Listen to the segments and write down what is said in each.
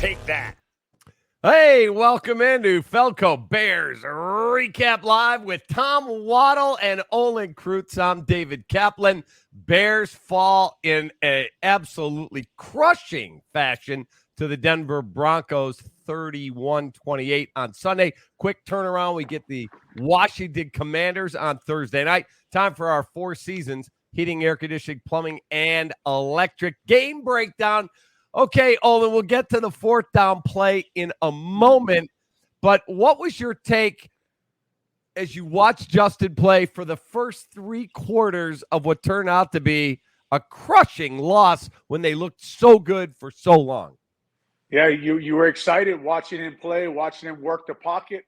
Take that. Hey, welcome into Feldco Bears Recap Live with Tom Waddle and Olin Kreutz. I'm David Kaplan. Bears fall in an absolutely crushing fashion to the Denver Broncos, 31-28 on Sunday. Quick turnaround. We get the Washington Commanders on Thursday night. Time for our Four Seasons heating, air conditioning, plumbing, and electric game breakdown. Okay, Olin, we'll get to the fourth down play in a moment, but what was your take as you watched Justin play for the first three quarters of what turned out to be a crushing loss when they looked so good for so long? Yeah, you were excited watching him play, watching him work the pocket.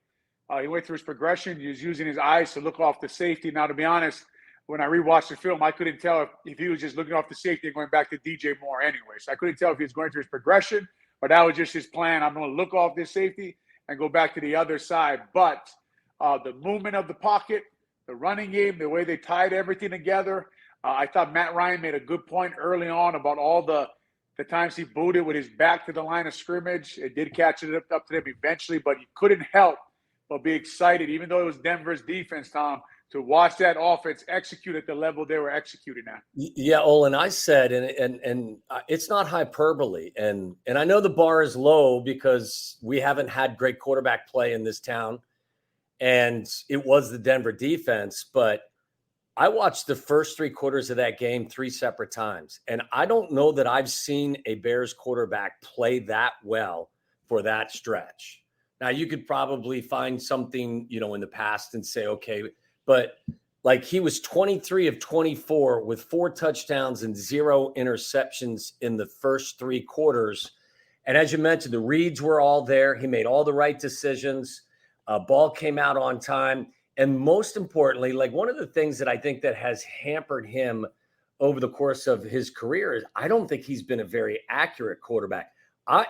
He went through his progression. He was using his eyes to look off the safety. Now, to be honest, when I rewatched the film, I couldn't tell if he was just looking off the safety and going back to DJ Moore anyway. So I couldn't tell if he was going through his progression, but that was just his plan. I'm going to look off this safety and go back to the other side. But the movement of the pocket, the running game, the way they tied everything together, I thought Matt Ryan made a good point early on about all the times he booted with his back to the line of scrimmage. It did catch it up to them eventually, but you couldn't help but be excited, even though it was Denver's defense, Tom, to watch that offense execute at the level they were executing at. Yeah, Olin, I said, and it's not hyperbole, and I know the bar is low because we haven't had great quarterback play in this town, and it was the Denver defense, but I watched the first three quarters of that game 3 separate times, and I don't know that I've seen a Bears quarterback play that well for that stretch. Now, you could probably find something, in the past and say, okay, but like he was 23 of 24 with 4 touchdowns and 0 interceptions in the first 3 quarters. And as you mentioned, the reads were all there. He made all the right decisions. Ball came out on time. And most importantly, like one of the things that I think that has hampered him over the course of his career is I don't think he's been a very accurate quarterback.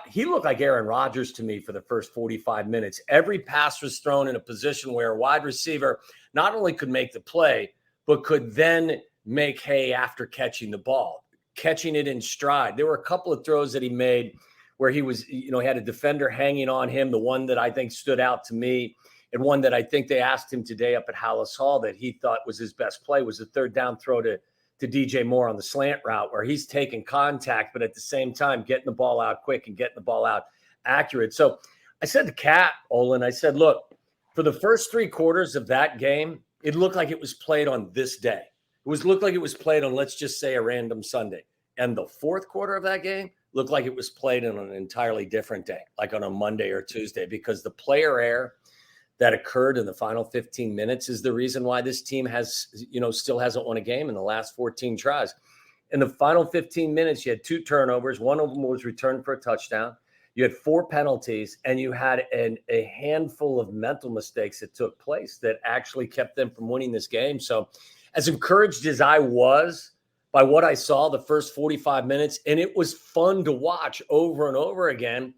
He looked like Aaron Rodgers to me for the first 45 minutes. Every pass was thrown in a position where a wide receiver not only could make the play, but could then make hay after catching the ball, catching it in stride. There were a couple of throws that he made where he was, he had a defender hanging on him. The one that I think stood out to me and one that I think they asked him today up at Hallis Hall that he thought was his best play was the third down throw to DJ Moore on the slant route where he's taking contact, but at the same time, getting the ball out quick and getting the ball out accurate. So I said to Kat, Olin, I said, look, for the first 3 quarters of that game, it looked like it was played on this day. Looked like it was played on, let's just say, a random Sunday. And the fourth quarter of that game looked like it was played on an entirely different day, like on a Monday or Tuesday, because the player error that occurred in the final 15 minutes is the reason why this team has, still hasn't won a game in the last 14 tries. In the final 15 minutes, you had 2 turnovers. One of them was returned for a touchdown. You had 4 penalties, and you had a handful of mental mistakes that took place that actually kept them from winning this game. So as encouraged as I was by what I saw the first 45 minutes, and it was fun to watch over and over again,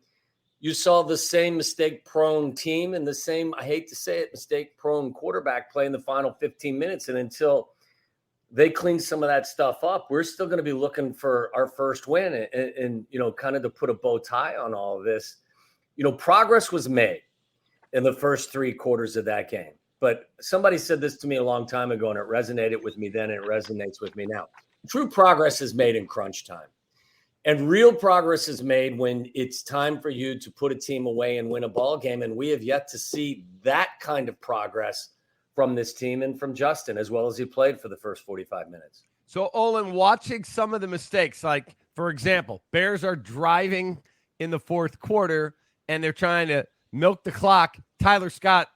you saw the same mistake-prone team and the same, I hate to say it, mistake-prone quarterback play in the final 15 minutes. And until they clean some of that stuff up, we're still going to be looking for our first win and kind of to put a bow tie on all of this. Progress was made in the first 3 quarters of that game. But somebody said this to me a long time ago, and it resonated with me then, and it resonates with me now. True progress is made in crunch time. And real progress is made when it's time for you to put a team away and win a ball game. And we have yet to see that kind of progress from this team and from Justin, as well as he played for the first 45 minutes. So, Olin, watching some of the mistakes, like, for example, Bears are driving in the fourth quarter, and they're trying to milk the clock. Tyler Scott,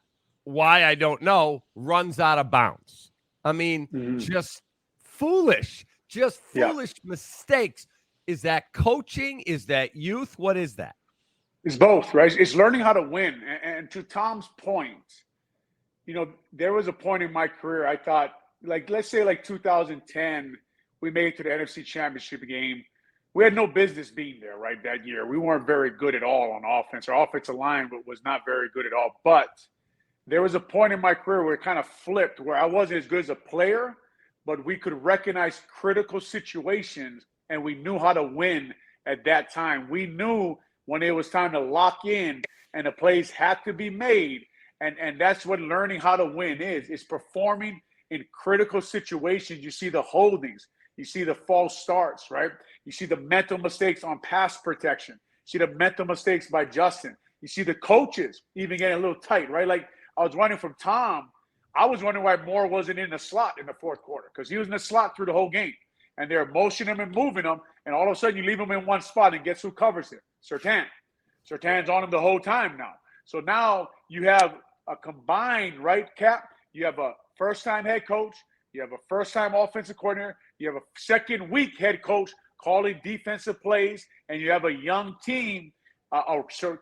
why I don't know, runs out of bounds. I mean, just foolish mistakes. Is that coaching? Is that youth? What is that? It's both, right? It's learning how to win. And to Tom's point, there was a point in my career I thought, like, let's say like 2010, we made it to the NFC Championship game. We had no business being there, right, that year. We weren't very good at all on offense. Our offensive line was not very good at all. But there was a point in my career where it kind of flipped, where I wasn't as good as a player, but we could recognize critical situations and we knew how to win at that time. We knew when it was time to lock in and the plays had to be made. And that's what learning how to win is performing in critical situations. You see the holdings, you see the false starts, right? You see the mental mistakes on pass protection. You see the mental mistakes by Justin. You see the coaches even getting a little tight, right? Like I was running from Tom. I was wondering why Moore wasn't in the slot in the fourth quarter, because he was in the slot through the whole game. And they're motioning him and moving him, and all of a sudden you leave him in one spot, and guess who covers him? Surtain. Surtain's on him the whole time now. So now you have a combined, right, Cap? You have a first-time head coach. You have a first-time offensive coordinator. You have a second-week head coach calling defensive plays, and you have a young team,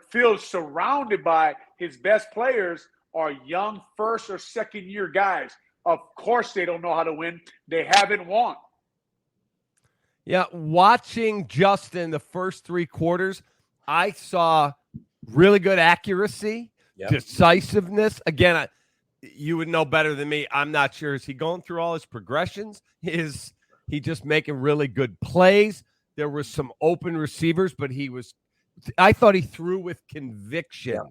Fields surrounded by his best players are young first or second year guys. Of course they don't know how to win. They haven't won. Yeah, watching Justin the first 3 quarters, I saw really good accuracy, decisiveness. Again, you would know better than me. I'm not sure. Is he going through all his progressions? Is he just making really good plays? There were some open receivers, but I thought he threw with conviction. Yeah.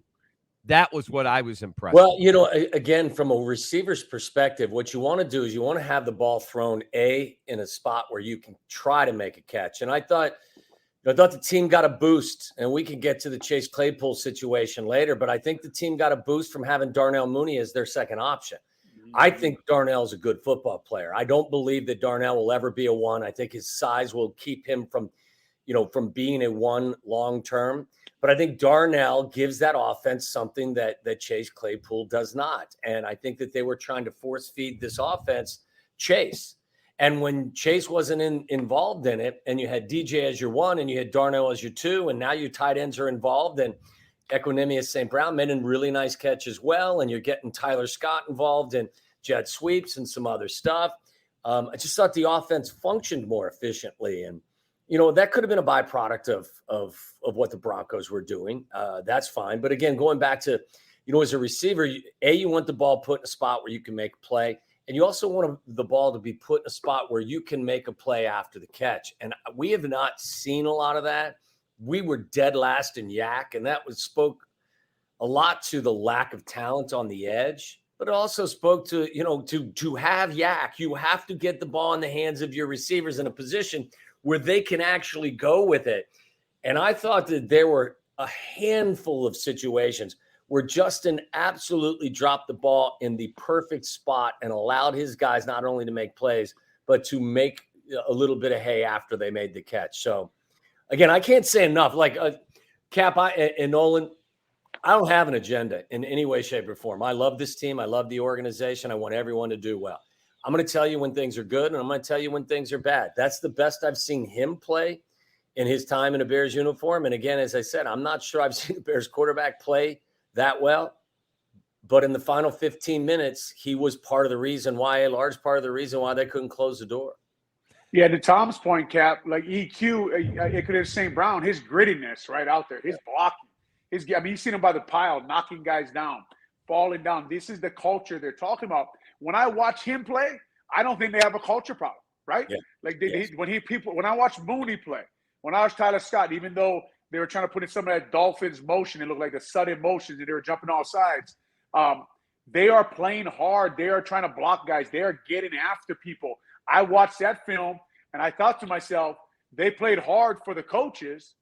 That was what I was impressed with. Well, again, from a receiver's perspective, what you want to do is you want to have the ball thrown in a spot where you can try to make a catch. And I thought the team got a boost, and we can get to the Chase Claypool situation later, but I think the team got a boost from having Darnell Mooney as their second option. I think Darnell's a good football player. I don't believe that Darnell will ever be a 1. I think his size will keep him from being a 1 long term. But I think Darnell gives that offense something that Chase Claypool does not. And I think that they were trying to force feed this offense Chase. And when Chase wasn't involved in it, and you had DJ as your 1 and you had Darnell as your 2, and now your tight ends are involved, and Equinemius St. Brown made a really nice catch as well, and you're getting Tyler Scott involved in jet sweeps and some other stuff. I just thought the offense functioned more efficiently. And that could have been a byproduct of what the Broncos were doing. That's fine. But again, going back to, as a receiver, you want the ball put in a spot where you can make a play. And you also want the ball to be put in a spot where you can make a play after the catch. And we have not seen a lot of that. We were dead last in yak, and that spoke a lot to the lack of talent on the edge. But it also spoke to, to have yak, you have to get the ball in the hands of your receivers in a position where they can actually go with it. And I thought that there were a handful of situations where Justin absolutely dropped the ball in the perfect spot and allowed his guys not only to make plays, but to make a little bit of hay after they made the catch. So, again, I can't say enough. Like Cap and Olin, I don't have an agenda in any way, shape, or form. I love this team. I love the organization. I want everyone to do well. I'm going to tell you when things are good, and I'm going to tell you when things are bad. That's the best I've seen him play in his time in a Bears uniform. And again, as I said, I'm not sure I've seen a Bears quarterback play that well. But in the final 15 minutes, he was a large part of the reason why they couldn't close the door. Yeah, to Tom's point, Cap, like EQ, it could have St. Brown, his grittiness right out there, his blocking. You've seen him by the pile, knocking guys down, falling down. This is the culture they're talking about. When I watch him play, I don't think they have a culture problem, right? Yeah. Like when I watch Mooney play, when I watch Tyler Scott, even though they were trying to put in some of that Dolphins motion, it looked like the sudden motions and they were jumping all sides. They are playing hard. They are trying to block guys. They are getting after people. I watched that film and I thought to myself, they played hard for the coaches,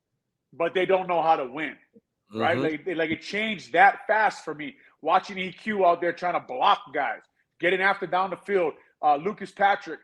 but they don't know how to win, right? Like it changed that fast for me. Watching EQ out there trying to block guys, getting after down the field, Lucas Patrick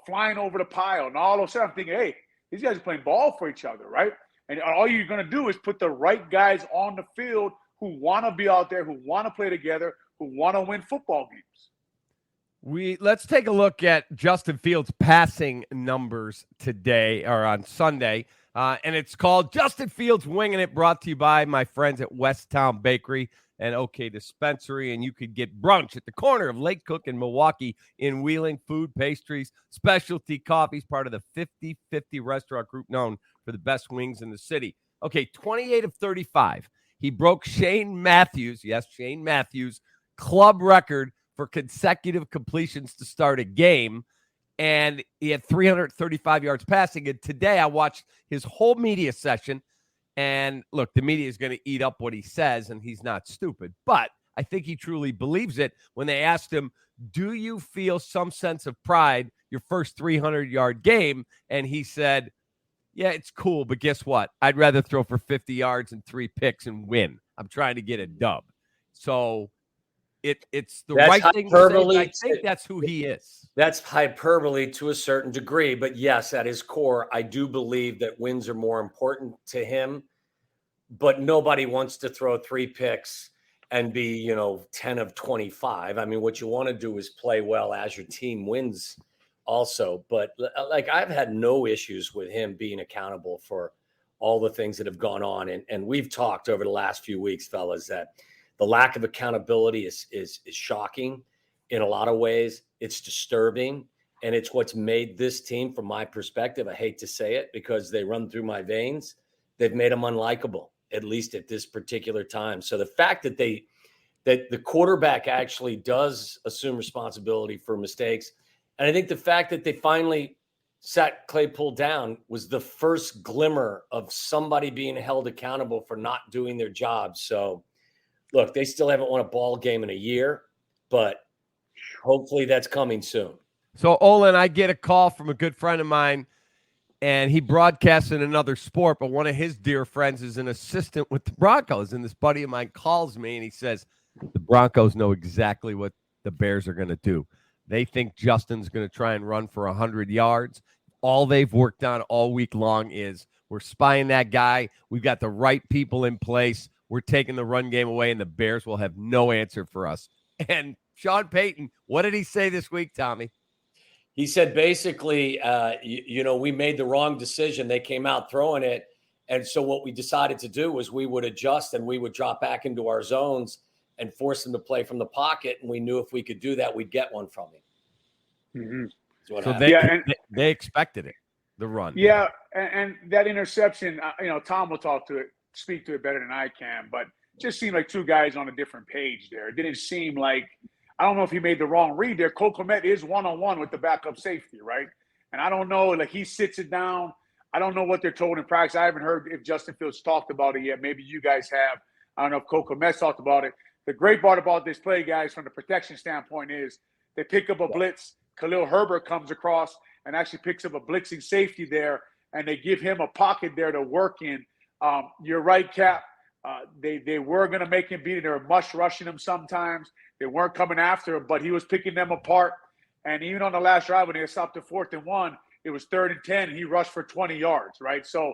flying over the pile, and all of a sudden I'm thinking, hey, these guys are playing ball for each other, right? And all you're going to do is put the right guys on the field who want to be out there, who want to play together, who want to win football games. Let's take a look at Justin Fields' passing numbers today or on Sunday. And it's called Justin Fields Winging It, brought to you by my friends at Westtown Bakery and OK Dispensary. And you could get brunch at the corner of Lake Cook and Milwaukee in Wheeling. Food, pastries, specialty coffees, part of the 50/50 restaurant group known for the best wings in the city. Okay, 28 of 35. He broke Shane Matthews' club record for consecutive completions to start a game. And he had 335 yards passing. And today I watched his whole media session, And look, the media is going to eat up what he says, and he's not stupid. But I think he truly believes it when they asked him, do you feel some sense of pride your first 300-yard game? And he said, yeah, it's cool, but guess what? I'd rather throw for 50 yards and 3 picks and win. I'm trying to get a dub. So it's the That's right thing to say, but I hyperbole. think that's who he is. That's hyperbole to a certain degree. But yes, at his core, I do believe that wins are more important to him. But nobody wants to throw 3 picks and be, 10 of 25. I mean, what you want to do is play well as your team wins also. But like, I've had no issues with him being accountable for all the things that have gone on. And we've talked over the last few weeks, fellas, that the lack of accountability is shocking in a lot of ways. It's disturbing. And it's what's made this team, from my perspective, I hate to say it because they run through my veins, they've made them unlikable, at least at this particular time. So the fact that that the quarterback actually does assume responsibility for mistakes, and I think the fact that they finally sat Claypool down was the first glimmer of somebody being held accountable for not doing their job. So look, they still haven't won a ball game in a year, but hopefully that's coming soon. So Olin, I get a call from a good friend of mine, and he broadcasts in another sport, but one of his dear friends is an assistant with the Broncos. And this buddy of mine calls me and he says, the Broncos know exactly what the Bears are going to do. They think Justin's going to try and run for 100 yards. All they've worked on all week long is we're spying that guy. We've got the right people in place. We're taking the run game away, and the Bears will have no answer for us. And Sean Payton, what did he say this week, Tommy? He said basically, we made the wrong decision. They came out throwing it. And so what we decided to do was we would adjust and we would drop back into our zones and force them to play from the pocket. And we knew if we could do that, we'd get one from him. Mm-hmm. So they expected it, the run. Yeah, and that interception, Tom will speak to it better than I can, but it just seemed like two guys on a different page there. It didn't seem like, I don't know if he made the wrong read there. Cole Kmet is one-on-one with the backup safety, right? And I don't know, like he sits it down. I don't know what they're told in practice. I haven't heard if Justin Fields talked about it yet. Maybe you guys have. I don't know if Cole Kmet talked about it. The great part about this play, guys, from the protection standpoint is they pick up a blitz. Khalil Herbert comes across and actually picks up a blitzing safety there, and they give him a pocket there to work in. You're right, Cap. They were going to make him beat it. They were mush rushing him sometimes. They weren't coming after him, but he was picking them apart. And even on the last drive when they stopped at 4th and 1, it was 3rd and 10. He rushed for 20 yards, right? So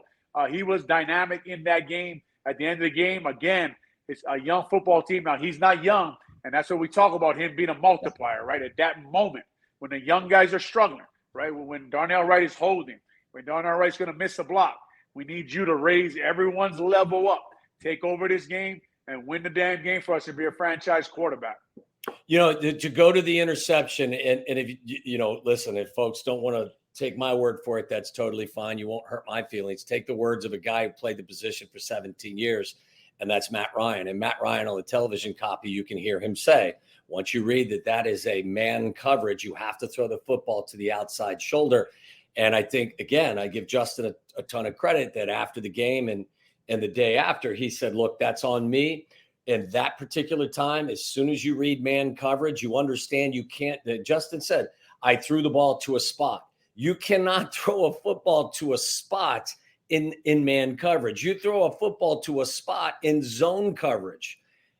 he was dynamic in that game. At the end of the game, again, it's a young football team. Now, he's not young, and that's what we talk about, him being a multiplier, right? At that moment, when the young guys are struggling, right? When Darnell Wright is holding, when Darnell Wright's going to miss a block, we need you to raise everyone's level up, take over this game, and win the damn game for us and be a franchise quarterback. To go to the interception, and if listen, if folks don't want to take my word for it, that's totally fine. You won't hurt my feelings. Take the words of a guy who played the position for 17 years, and that's Matt Ryan. And Matt Ryan, on the television copy, you can hear him say, once you read that is a man coverage, you have to throw the football to the outside shoulder. And I think, again, I give Justin a ton of credit that after the game and the day after, he said, look, that's on me. In that particular time, as soon as you read man coverage, you understand you can't. Justin said, I threw the ball to a spot. You cannot throw a football to a spot in man coverage. You throw a football to a spot in zone coverage.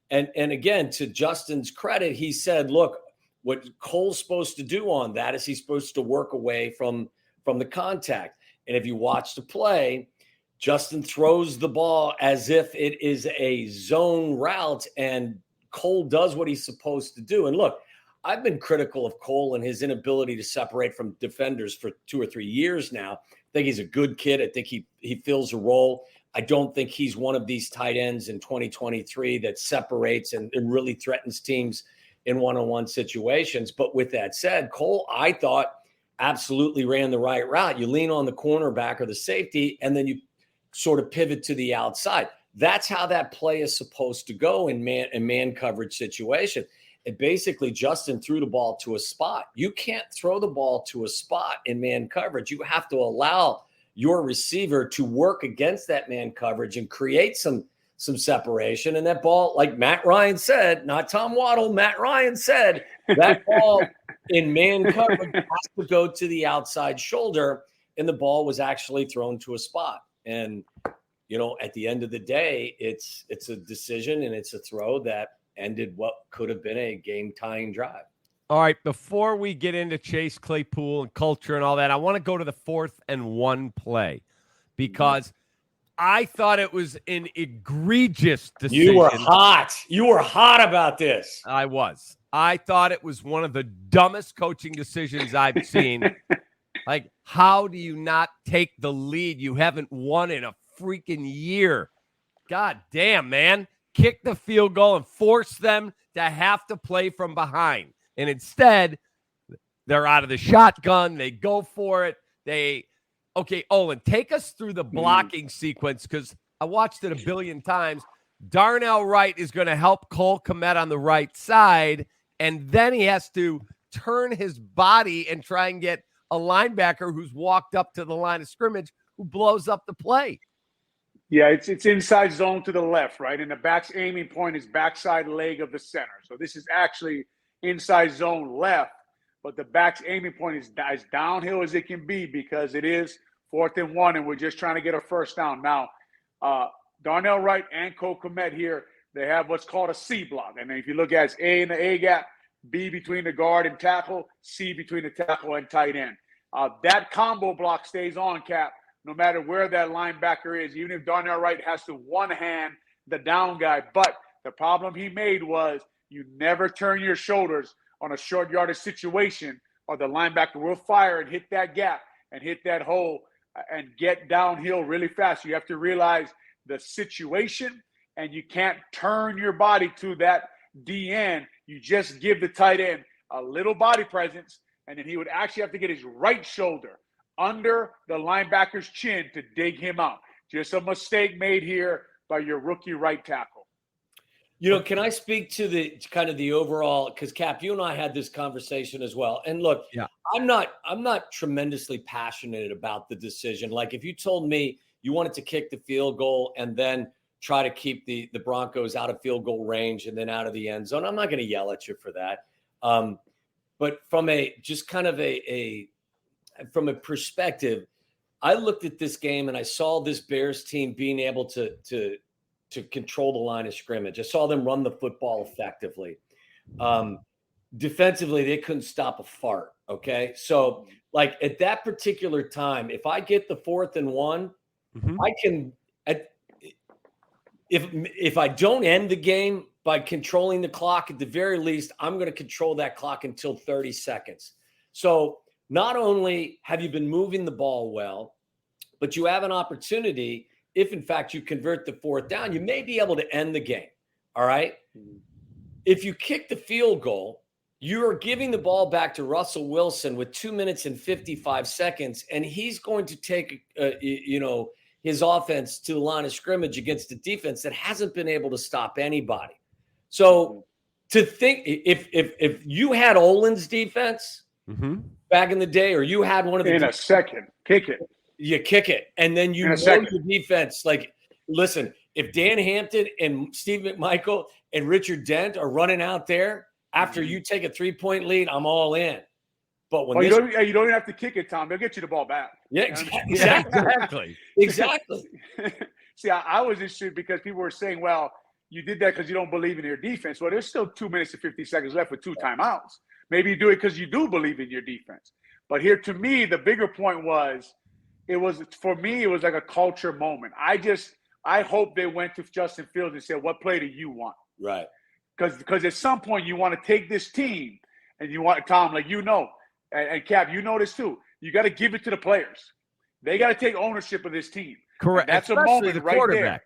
And again, to Justin's credit, he said, look, what Cole's supposed to do on that is he's supposed to work away from the contact. And if you watch the play, Justin throws the ball as if it is a zone route, and Cole does what he's supposed to do. And look, I've been critical of Cole and his inability to separate from defenders for 2 or 3 years now. I think he's a good kid. I think he fills a role. I don't think he's one of these tight ends in 2023 that separates and really threatens teams in one-on-one situations. But with that said, Cole, I thought, absolutely ran the right route. You lean on the cornerback or the safety, and then you sort of pivot to the outside. That's how that play is supposed to go in man coverage situation. And basically, Justin threw the ball to a spot. You can't throw the ball to a spot in man coverage. You have to allow your receiver to work against that man coverage and create some separation. And that ball, like Matt Ryan said, not Tom Waddle, Matt Ryan said, that ball in man coverage has to go to the outside shoulder. And the ball was actually thrown to a spot. And, you know, at the end of the day, it's a decision and it's a throw that ended what could have been a game-tying drive. All right, before we get into Chase Claypool and culture and all that, I want to go to the 4th and 1 play because I thought it was an egregious decision. You were hot. You were hot about this. I was. I thought it was one of the dumbest coaching decisions I've seen. Like, how do you not take the lead? You haven't won in a freaking year. God damn, man. Kick the field goal and force them to have to play from behind. And instead, they're out of the shotgun. They go for it. Okay, Olin, take us through the blocking sequence because I watched it a billion times. Darnell Wright is going to help Cole Kmet on the right side, and then he has to turn his body and try and get a linebacker who's walked up to the line of scrimmage who blows up the play. Yeah, it's inside zone to the left, right? And the back's aiming point is backside leg of the center. So this is actually inside zone left, but the back's aiming point is as downhill as it can be because it is 4th and 1, and we're just trying to get a first down. Now, Darnell Wright and Cole Kmet here, they have what's called a C block. And then if you look at it, it's A in the A gap, B between the guard and tackle, C between the tackle and tight end. That combo block stays on, Cap, no matter where that linebacker is, even if Darnell Wright has to one-hand the down guy. But the problem he made was you never turn your shoulders on a short yardage situation or the linebacker will fire and hit that gap and hit that hole and get downhill really fast. You have to realize the situation and you can't turn your body to that DN. You just give the tight end a little body presence, and then he would actually have to get his right shoulder under the linebacker's chin to dig him out. Just a mistake made here by your rookie right tackle. You know, can I speak to the kind of the overall, because Cap, you and I had this conversation as well. And look, yeah. I'm not tremendously passionate about the decision. Like if you told me you wanted to kick the field goal and then try to keep the Broncos out of field goal range and then out of the end zone, I'm not going to yell at you for that. But from a just kind of from a perspective, I looked at this game and I saw this Bears team being able to control the line of scrimmage. I saw them run the football effectively. Defensively, they couldn't stop a fart. Okay. So like at that particular time, if I get the 4th and 1, I can, if I don't end the game by controlling the clock, at the very least, I'm going to control that clock until 30 seconds. So not only have you been moving the ball well, but you have an opportunity. If, in fact, you convert the 4th down, you may be able to end the game, all right? If you kick the field goal, you are giving the ball back to Russell Wilson with 2 minutes and 55 seconds, and he's going to take, his offense to the line of scrimmage against a defense that hasn't been able to stop anybody. So to think if you had Olin's defense back in the day, or you had one of the in a second, kick it. You kick it, and then you know your defense. Like, listen, if Dan Hampton and Steve McMichael and Richard Dent are running out there after you take a 3-point lead, I'm all in. But when you don't even have to kick it, Tom. They'll get you the ball back. Yeah, exactly. Exactly. See, I was interested because people were saying, well, you did that because you don't believe in your defense. Well, there's still 2 minutes and 50 seconds left with 2 timeouts. Maybe you do it because you do believe in your defense. But here, to me, the bigger point was, it was like a culture moment. I hope they went to Justin Fields and said, what play do you want? Right. Because at some point you want to take this team and you want, Tom, like, and Cap, you know this too. You got to give it to the players. They got to take ownership of this team. Correct. And that's a moment right there.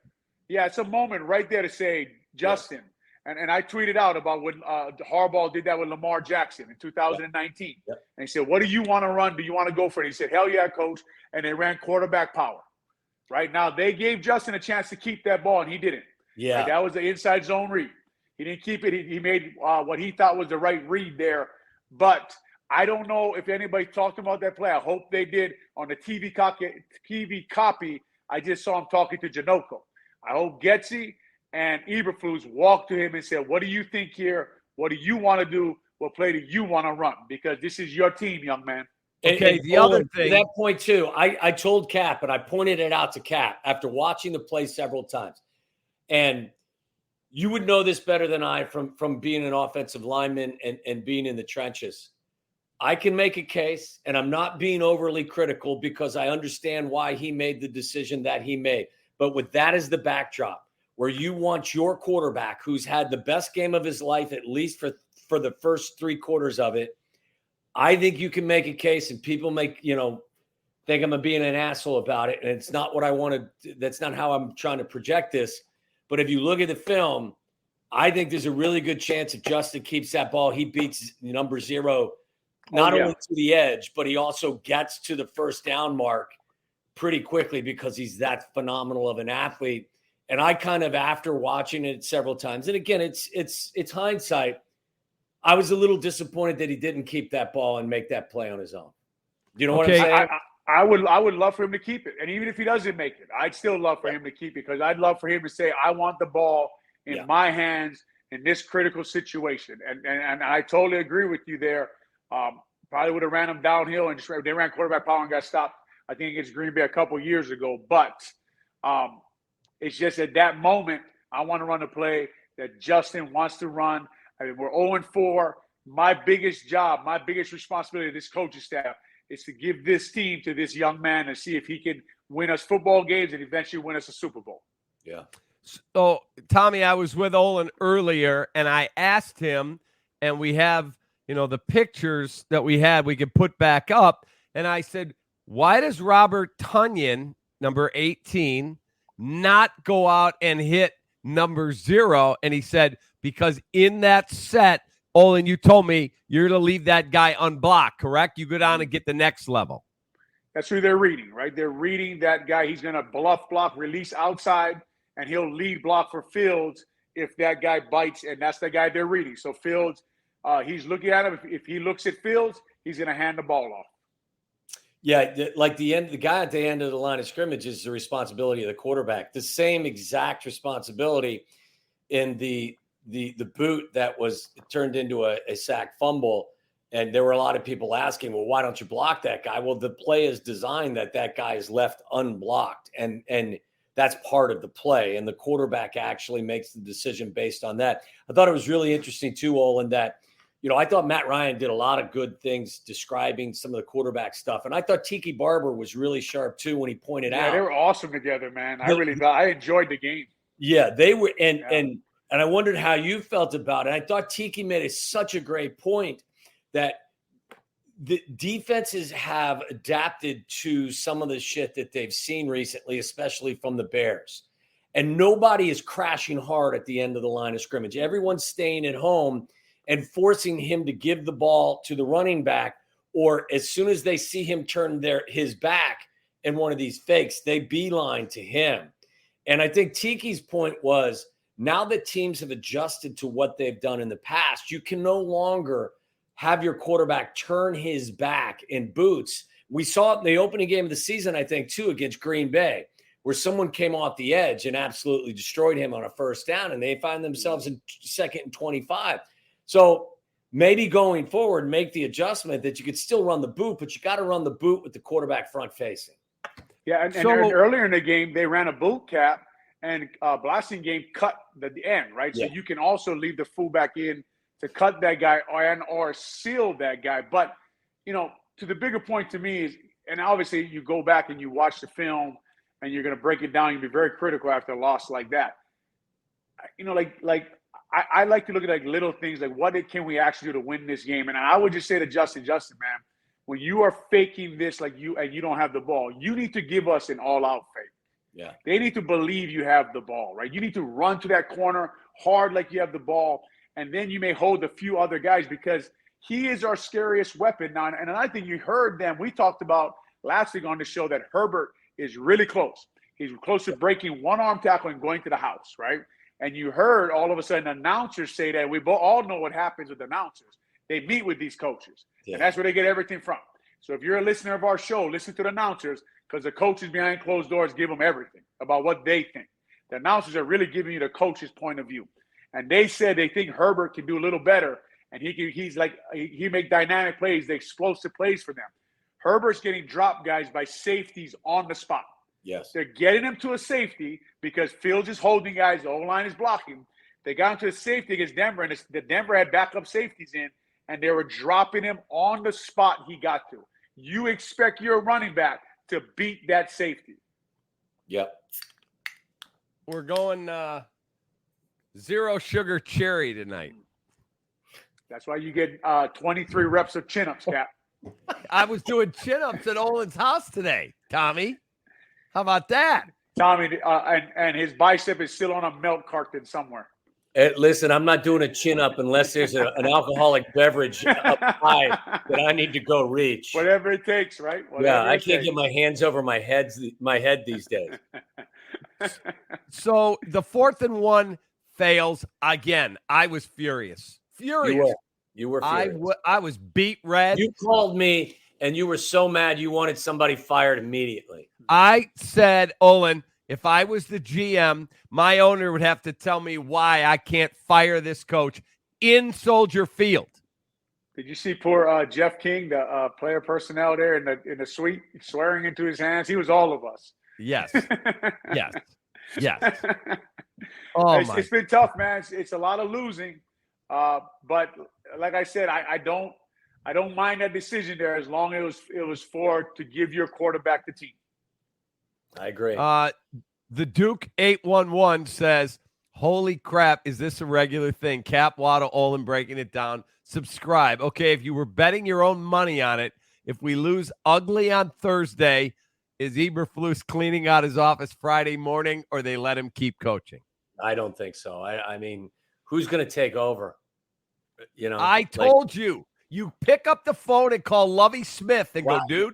Yeah, it's a moment right there to say, Justin. And I tweeted out about when Harbaugh did that with Lamar Jackson in 2019. Yep. And he said, what do you want to run? Do you want to go for it? He said, hell yeah, coach. And they ran quarterback power. Right now, they gave Justin a chance to keep that ball, and he didn't. Yeah. Right? That was the inside zone read. He didn't keep it. He made what he thought was the right read there. But I don't know if anybody talked about that play. I hope they did on the TV copy. I just saw him talking to Janoko. I hope Getsy and Eberflus walked to him and said, what do you think here? What do you want to do? What play do you want to run? Because this is your team, young man. Okay, and the other to thing. that point too, I told Cap, and I pointed it out to Cap after watching the play several times. And you would know this better than I from being an offensive lineman and being in the trenches. I can make a case, and I'm not being overly critical because I understand why he made the decision that he made. But with that as the backdrop, where you want your quarterback who's had the best game of his life, at least for the first 3 quarters of it, I think you can make a case, and people think I'm being an asshole about it. And it's not what I want to, that's not how I'm trying to project this. But if you look at the film, I think there's a really good chance if Justin keeps that ball, he beats number 0, not only to the edge, but he also gets to the first down mark pretty quickly because he's that phenomenal of an athlete. And I kind of, after watching it several times, and again, it's hindsight, I was a little disappointed that he didn't keep that ball and make that play on his own. You know what I'm saying? I would love for him to keep it. And even if he doesn't make it, I'd still love for him to keep it because I'd love for him to say, I want the ball in my hands in this critical situation. And I totally agree with you there. Probably would have ran him downhill and just they ran quarterback power and got stopped, I think, against Green Bay a couple years ago. But it's just at that moment, I want to run a play that Justin wants to run. I mean, we're 0-4. My biggest job, my biggest responsibility of this coaching staff is to give this team to this young man and see if he can win us football games and eventually win us a Super Bowl. Yeah. So, Tommy, I was with Olin earlier, and I asked him, and we have, the pictures that we had we could put back up, and I said, why does Robert Tonyan, number 18, not go out and hit number 0? And he said, because in that set, Olin, you told me you're going to leave that guy unblocked, correct? You go down and get the next level. That's who they're reading, right? They're reading that guy. He's going to block, release outside, and he'll lead block for Fields if that guy bites, and that's the guy they're reading. So Fields, he's looking at him. If he looks at Fields, he's going to hand the ball off. Yeah, like the guy at the end of the line of scrimmage is the responsibility of the quarterback. The same exact responsibility in the boot that was turned into a sack fumble. And there were a lot of people asking, well, why don't you block that guy? Well, the play is designed that guy is left unblocked. And that's part of the play. And the quarterback actually makes the decision based on that. I thought it was really interesting too, Olin, that, I thought Matt Ryan did a lot of good things describing some of the quarterback stuff. And I thought Tiki Barber was really sharp too when he pointed out. Yeah, they were awesome together, man. I enjoyed the game. Yeah, they were. And I wondered how you felt about it. I thought Tiki made such a great point that the defenses have adapted to some of the shit that they've seen recently, especially from the Bears. And nobody is crashing hard at the end of the line of scrimmage. Everyone's staying at home and forcing him to give the ball to the running back, or as soon as they see him turn his back in one of these fakes, they beeline to him. And I think Tiki's point was, now that teams have adjusted to what they've done in the past, you can no longer have your quarterback turn his back in boots. We saw it in the opening game of the season, I think, too, against Green Bay, where someone came off the edge and absolutely destroyed him on a first down, and they find themselves in 2nd and 25. So maybe going forward, make the adjustment that you could still run the boot, but you got to run the boot with the quarterback front facing. Yeah, and earlier in the game, they ran a boot cap, and Blasting game cut the end, right? So you can also leave the fullback in to cut that guy or seal that guy. But, to the bigger point to me is, and obviously you go back and you watch the film and you're going to break it down. You'll be very critical after a loss like that. I like to look at little things like what can we actually do to win this game. And I would just say to Justin, man, when you are faking this and you don't have the ball, you need to give us an all-out fake. Yeah. They need to believe you have the ball, right? You need to run to that corner hard like you have the ball, and then you may hold a few other guys because he is our scariest weapon now. And I think you heard them. We talked about last week on the show that Herbert is really close. He's close to breaking one arm tackle and going to the house, right? And you heard all of a sudden announcers say that. We all know what happens with announcers. They meet with these coaches, and that's where they get everything from. So if you're a listener of our show, listen to the announcers, because the coaches behind closed doors give them everything about what they think. The announcers are really giving you the coach's point of view. And they said they think Herbert can do a little better, and he make dynamic plays, the explosive plays for them. Herbert's getting dropped, guys, by safeties on the spot. Yes. They're getting him to a safety because Fields is holding guys. The O-line is blocking. They got him to a safety against Denver, and the Denver had backup safeties in, and they were dropping him on the spot he got to. You expect your running back to beat that safety. Yep. We're going zero sugar cherry tonight. That's why you get 23 reps of chin-ups, Cap. I was doing chin-ups at Olin's house today, Tommy. How about that? Tommy, and his bicep is still on a milk carton somewhere. Listen, I'm not doing a chin-up unless there's an alcoholic beverage up high that I need to go reach. Whatever it takes, right? I can't get my hands over my head these days. So the 4th and 1 fails again. I was furious. You were furious. I was beat red. You called me, and you were so mad you wanted somebody fired immediately. I said, Olin, if I was the GM, my owner would have to tell me why I can't fire this coach in Soldier Field. Did you see poor Jeff King, the player personnel there in the suite, swearing into his hands? He was all of us. Yes. Yes. Oh, it's been tough, man. It's a lot of losing. But like I said, I don't mind that decision there as long as it was to give your quarterback the team. I agree. The Duke 811 says, holy crap, is this a regular thing? Cap, Waddle, Olin breaking it down. Subscribe. Okay, if you were betting your own money on it, if we lose ugly on Thursday, is Eberflus cleaning out his office Friday morning, or they let him keep coaching? I don't think so. I mean, who's going to take over? I told you. You pick up the phone and call Lovie Smith and go, dude,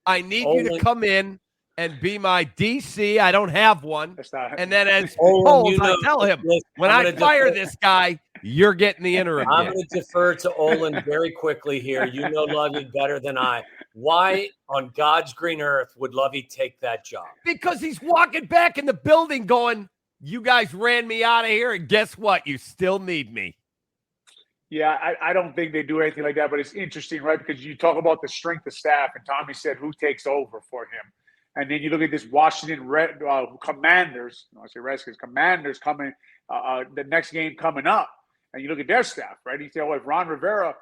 I need you to come in and be my DC. I don't have one. And then as I tell him, when I fire this guy, you're getting the interim. I'm going to defer to Olin very quickly here. You know Lovie better than I. Why on God's green earth would Lovie take that job? Because he's walking back in the building going, you guys ran me out of here, and guess what? You still need me. Yeah, I don't think they do anything like that, but it's interesting, right? Because you talk about the strength of staff, and Tommy said who takes over for him. And then you look at this Washington Commanders, I say Redskins, Commanders coming, the next game coming up. And you look at their staff, right? You say, well, if Ron Rivera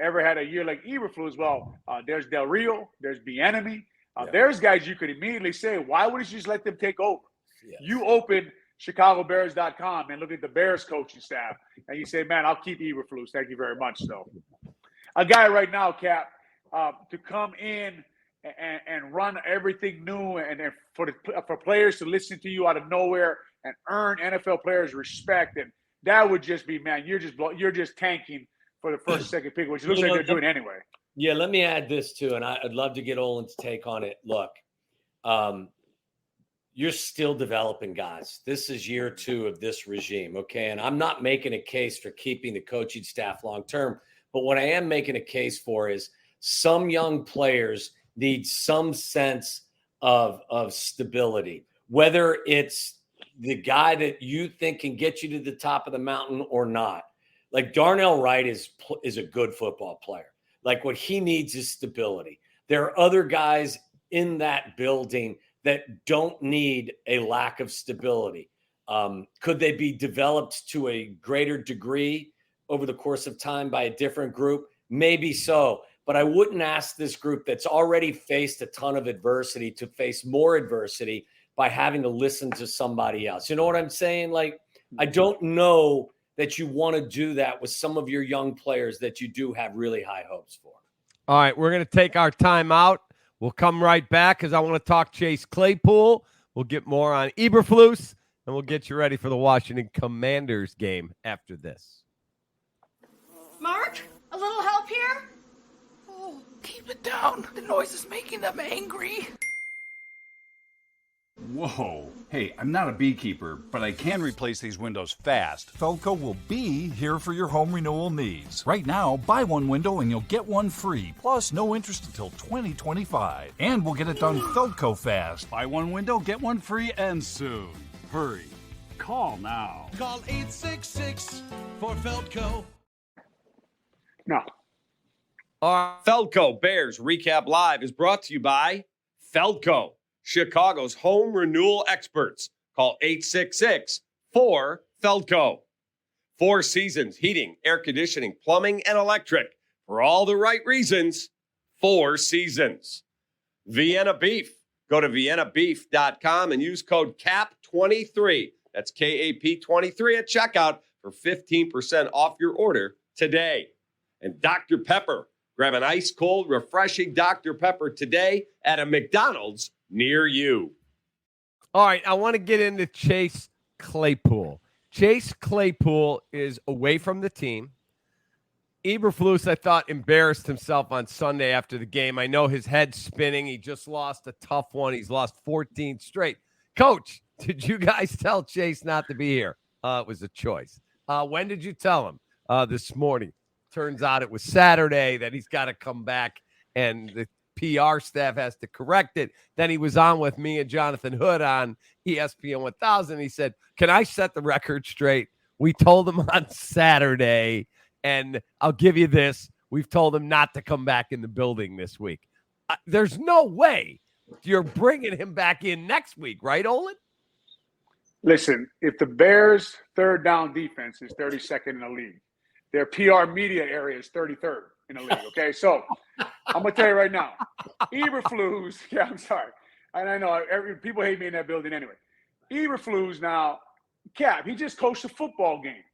ever had a year like Eberflus, well, there's Del Rio, there's Bieniemy. There's guys you could immediately say, why wouldn't you just let them take over? Yes. You open ChicagoBears.com and look at the Bears coaching staff, and you say, man, I'll keep Eberflus. Thank you very much, though. A guy right now, Cap, to come in and run everything new, and for players to listen to you out of nowhere and earn NFL players' respect, and that would just be, man, you're just tanking for the first, second pick, which looks like they're doing anyway. Yeah, let me add this too, and I'd love to get Olin's take on it. Look, you're still developing guys. This is year 2 of this regime, okay? And I'm not making a case for keeping the coaching staff long term, but what I am making a case for is some young players need some sense of stability, whether it's the guy that you think can get you to the top of the mountain or not. Like Darnell Wright is a good football player. Like what he needs is stability. There are other guys in that building that don't need a lack of stability. Could they be developed to a greater degree over the course of time by a different group? Maybe so. But I wouldn't ask this group that's already faced a ton of adversity to face more adversity by having to listen to somebody else. You know what I'm saying? Like, I don't know that you want to do that with some of your young players that you do have really high hopes for. All right, we're going to take our time out. We'll come right back because I want to talk Chase Claypool. We'll get more on Eberflus, and we'll get you ready for the Washington Commanders game after this. Mark, a little help here? Oh, keep it down. The noise is making them angry. Whoa. Hey, I'm not a beekeeper, but I can replace these windows fast. Feldco will be here for your home renewal needs. Right now, buy one window and you'll get one free, plus no interest until 2025. And we'll get it done Feldco fast. Buy one window, get one free, and soon. Hurry. Call now. Call 866 for Feldco. No. Feldco Bears Recap Live is brought to you by Feldco, Chicago's home renewal experts. Call 866-4-FELDCO. 4 Seasons Heating, Air Conditioning, Plumbing, and Electric. For all the right reasons, 4 Seasons. Vienna Beef. Go to viennabeef.com and use code CAP23. That's KAP23 at checkout for 15% off your order today. And Dr. Pepper. Grab an ice cold, refreshing Dr. Pepper today at a McDonald's near you. All right, I want to get into Chase Claypool. Chase Claypool is away from the team. Eberflus, I thought, embarrassed himself on Sunday after the game. I know his head's spinning. He just lost a tough one. He's lost 14 straight. Coach, did you guys tell Chase not to be here? It was a choice. When did you tell him? This morning. Turns out it was Saturday that he's got to come back, and the PR staff has to correct it. Then he was on with me and Jonathan Hood on ESPN 1000. He said, can I set the record straight? We told him on Saturday, and I'll give you this. We've told him not to come back in the building this week. There's no way you're bringing him back in next week, right, Olin? Listen, if the Bears' third down defense is 32nd in the league, their PR media area is 33rd in the league, okay? So I'm going to tell you right now, Eberflus, yeah, I'm sorry. And I know people hate me in that building anyway. Eberflus now, Cap, he just coached a football game.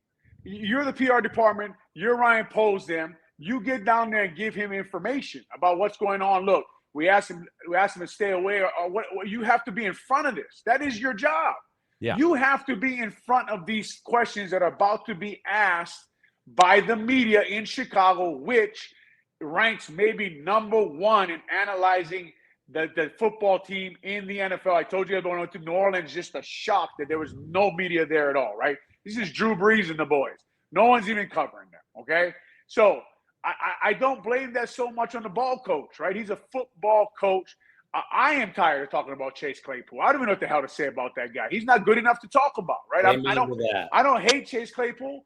You're the PR department. You're Ryan Poles them. You get down there and give him information about what's going on. Look, we asked him to stay away. Or what you have to be in front of this. That is your job. Yeah. You have to be in front of these questions that are about to be asked by the media in Chicago, which ranks maybe number one in analyzing the football team in the NFL. I told you I went to New Orleans, just a shock that there was no media there at all, right? This is Drew Brees and the boys. No one's even covering them, okay? So I don't blame that so much on the ball coach, right? He's a football coach. I am tired of talking about Chase Claypool. I don't even know what the hell to say about that guy. He's not good enough to talk about, right? I don't hate Chase Claypool.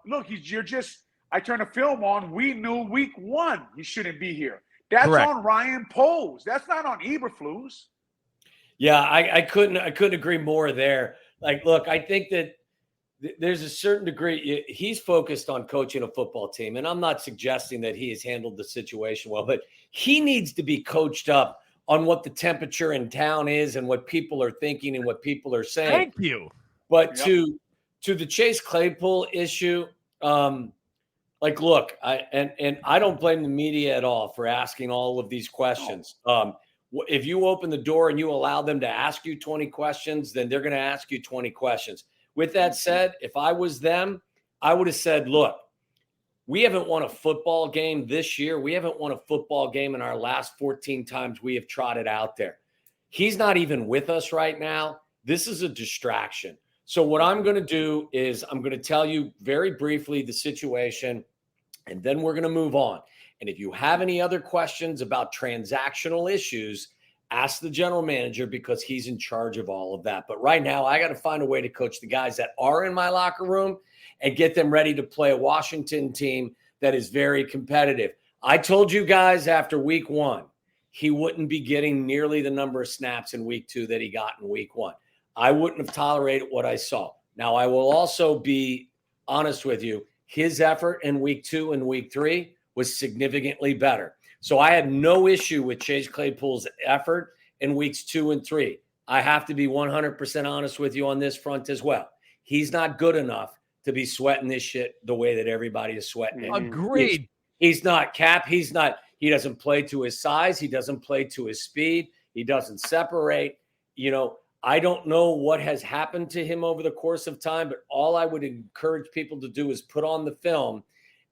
Look, I turned the film on. We knew week 1 he shouldn't be here. That's correct. On Ryan Poles. That's not on Eberflus. Yeah, I couldn't agree more there. Like, look, I think that there's a certain degree he's focused on coaching a football team, and I'm not suggesting that he has handled the situation well, but he needs to be coached up on what the temperature in town is and what people are thinking and what people are saying. Thank you. But to the Chase Claypool issue, look, I don't blame the media at all for asking all of these questions. If you open the door and you allow them to ask you 20 questions, then they're going to ask you 20 questions. With that said, if I was them, I would have said, look, we haven't won a football game this year. We haven't won a football game in our last 14 times we have trotted out there. He's not even with us right now. This is a distraction. So what I'm going to do is I'm going to tell you very briefly the situation, and then we're going to move on. And if you have any other questions about transactional issues, ask the general manager because he's in charge of all of that. But right now, I got to find a way to coach the guys that are in my locker room and get them ready to play a Washington team that is very competitive. I told you guys after week 1, he wouldn't be getting nearly the number of snaps in week 2 that he got in week 1. I wouldn't have tolerated what I saw. Now, I will also be honest with you. His effort in week 2 and week 3 was significantly better. So I had no issue with Chase Claypool's effort in weeks 2 and 3. I have to be 100% honest with you on this front as well. He's not good enough to be sweating this shit the way that everybody is sweating it. Agreed. He's not Cap. He doesn't play to his size. He doesn't play to his speed. He doesn't separate. I don't know what has happened to him over the course of time, but all I would encourage people to do is put on the film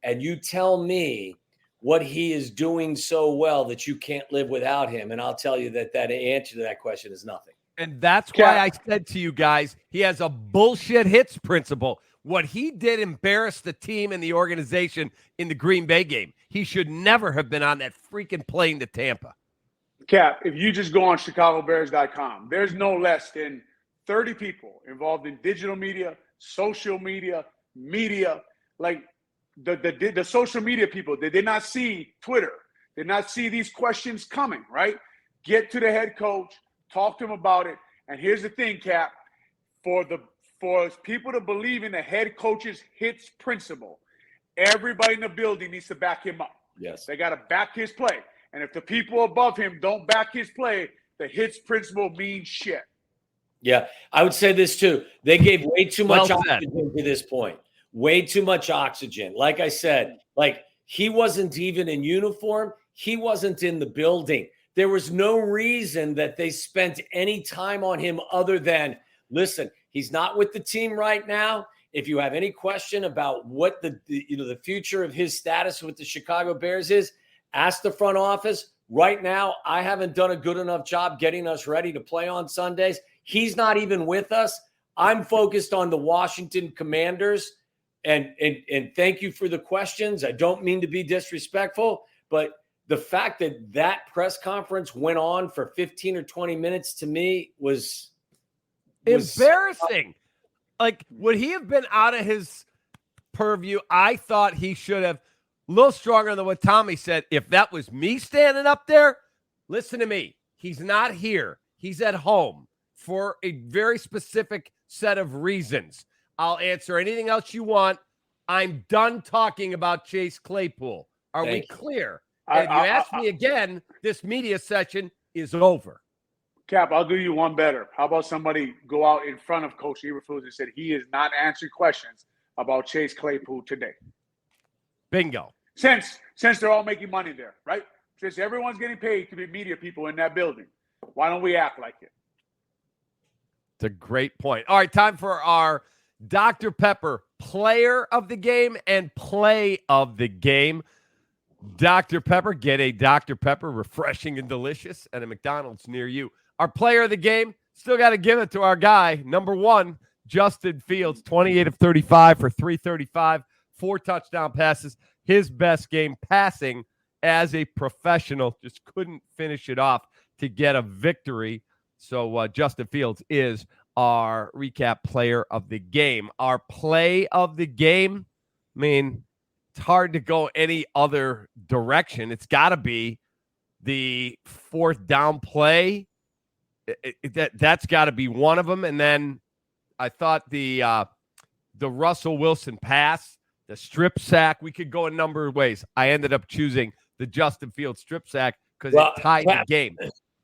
and you tell me what he is doing so well that you can't live without him. And I'll tell you that answer to that question is nothing. And that's Cap. why I said to you guys, he has a bullshit hits principle. What he did embarrassed the team and the organization in the Green Bay game. He should never have been on that freaking plane to Tampa. Cap, if you just go on chicagobears.com, there's no less than 30 people involved in digital media, social media, like the social media people. They did not see Twitter, did not see these questions coming, right? Get to the head coach, talk to him about it. And here's the thing, Cap, for people to believe in the head coach's hits principle, everybody in the building needs to back him up. Yes. They got to back his play. And if the people above him don't back his play, the hits principle means shit. Yeah, I would say this too. They gave way too much Well said. oxygen to this point. Way too much oxygen. Like I said, like he wasn't even in uniform. He wasn't in the building. There was no reason that they spent any time on him other than, listen, he's not with the team right now. If you have any question about what the future of his status with the Chicago Bears is, ask the front office. Right now, I haven't done a good enough job getting us ready to play on Sundays. He's not even with us. I'm focused on the Washington Commanders. And thank you for the questions. I don't mean to be disrespectful, but the fact that press conference went on for 15 or 20 minutes to me was embarrassing. Like, would he have been out of his purview? I thought he should have a little stronger than what Tommy said. If that was me standing up there, listen to me. He's not here. He's at home for a very specific set of reasons. I'll answer anything else you want. I'm done talking about Chase Claypool. Are we clear? And you ask me again, this media session is over. Cap, I'll do you one better. How about somebody go out in front of Coach Eberflus and said he is not answering questions about Chase Claypool today? Bingo. Since they're all making money there, right? Since everyone's getting paid to be media people in that building, why don't we act like it? It's a great point. All right, time for our Dr. Pepper player of the game and play of the game. Dr. Pepper, get a Dr. Pepper, refreshing and delicious, at a McDonald's near you. Our player of the game, still got to give it to our guy, number one, Justin Fields, 28 of 35 for 335, 4 touchdown passes. His best game passing as a professional. Just couldn't finish it off to get a victory. So Justin Fields is our recap player of the game. Our play of the game, I mean, it's hard to go any other direction. It's got to be the 4th down play. That's got to be one of them. And then I thought the Russell Wilson pass, the strip sack, we could go a number of ways. I ended up choosing the Justin Fields strip sack because it tied the game.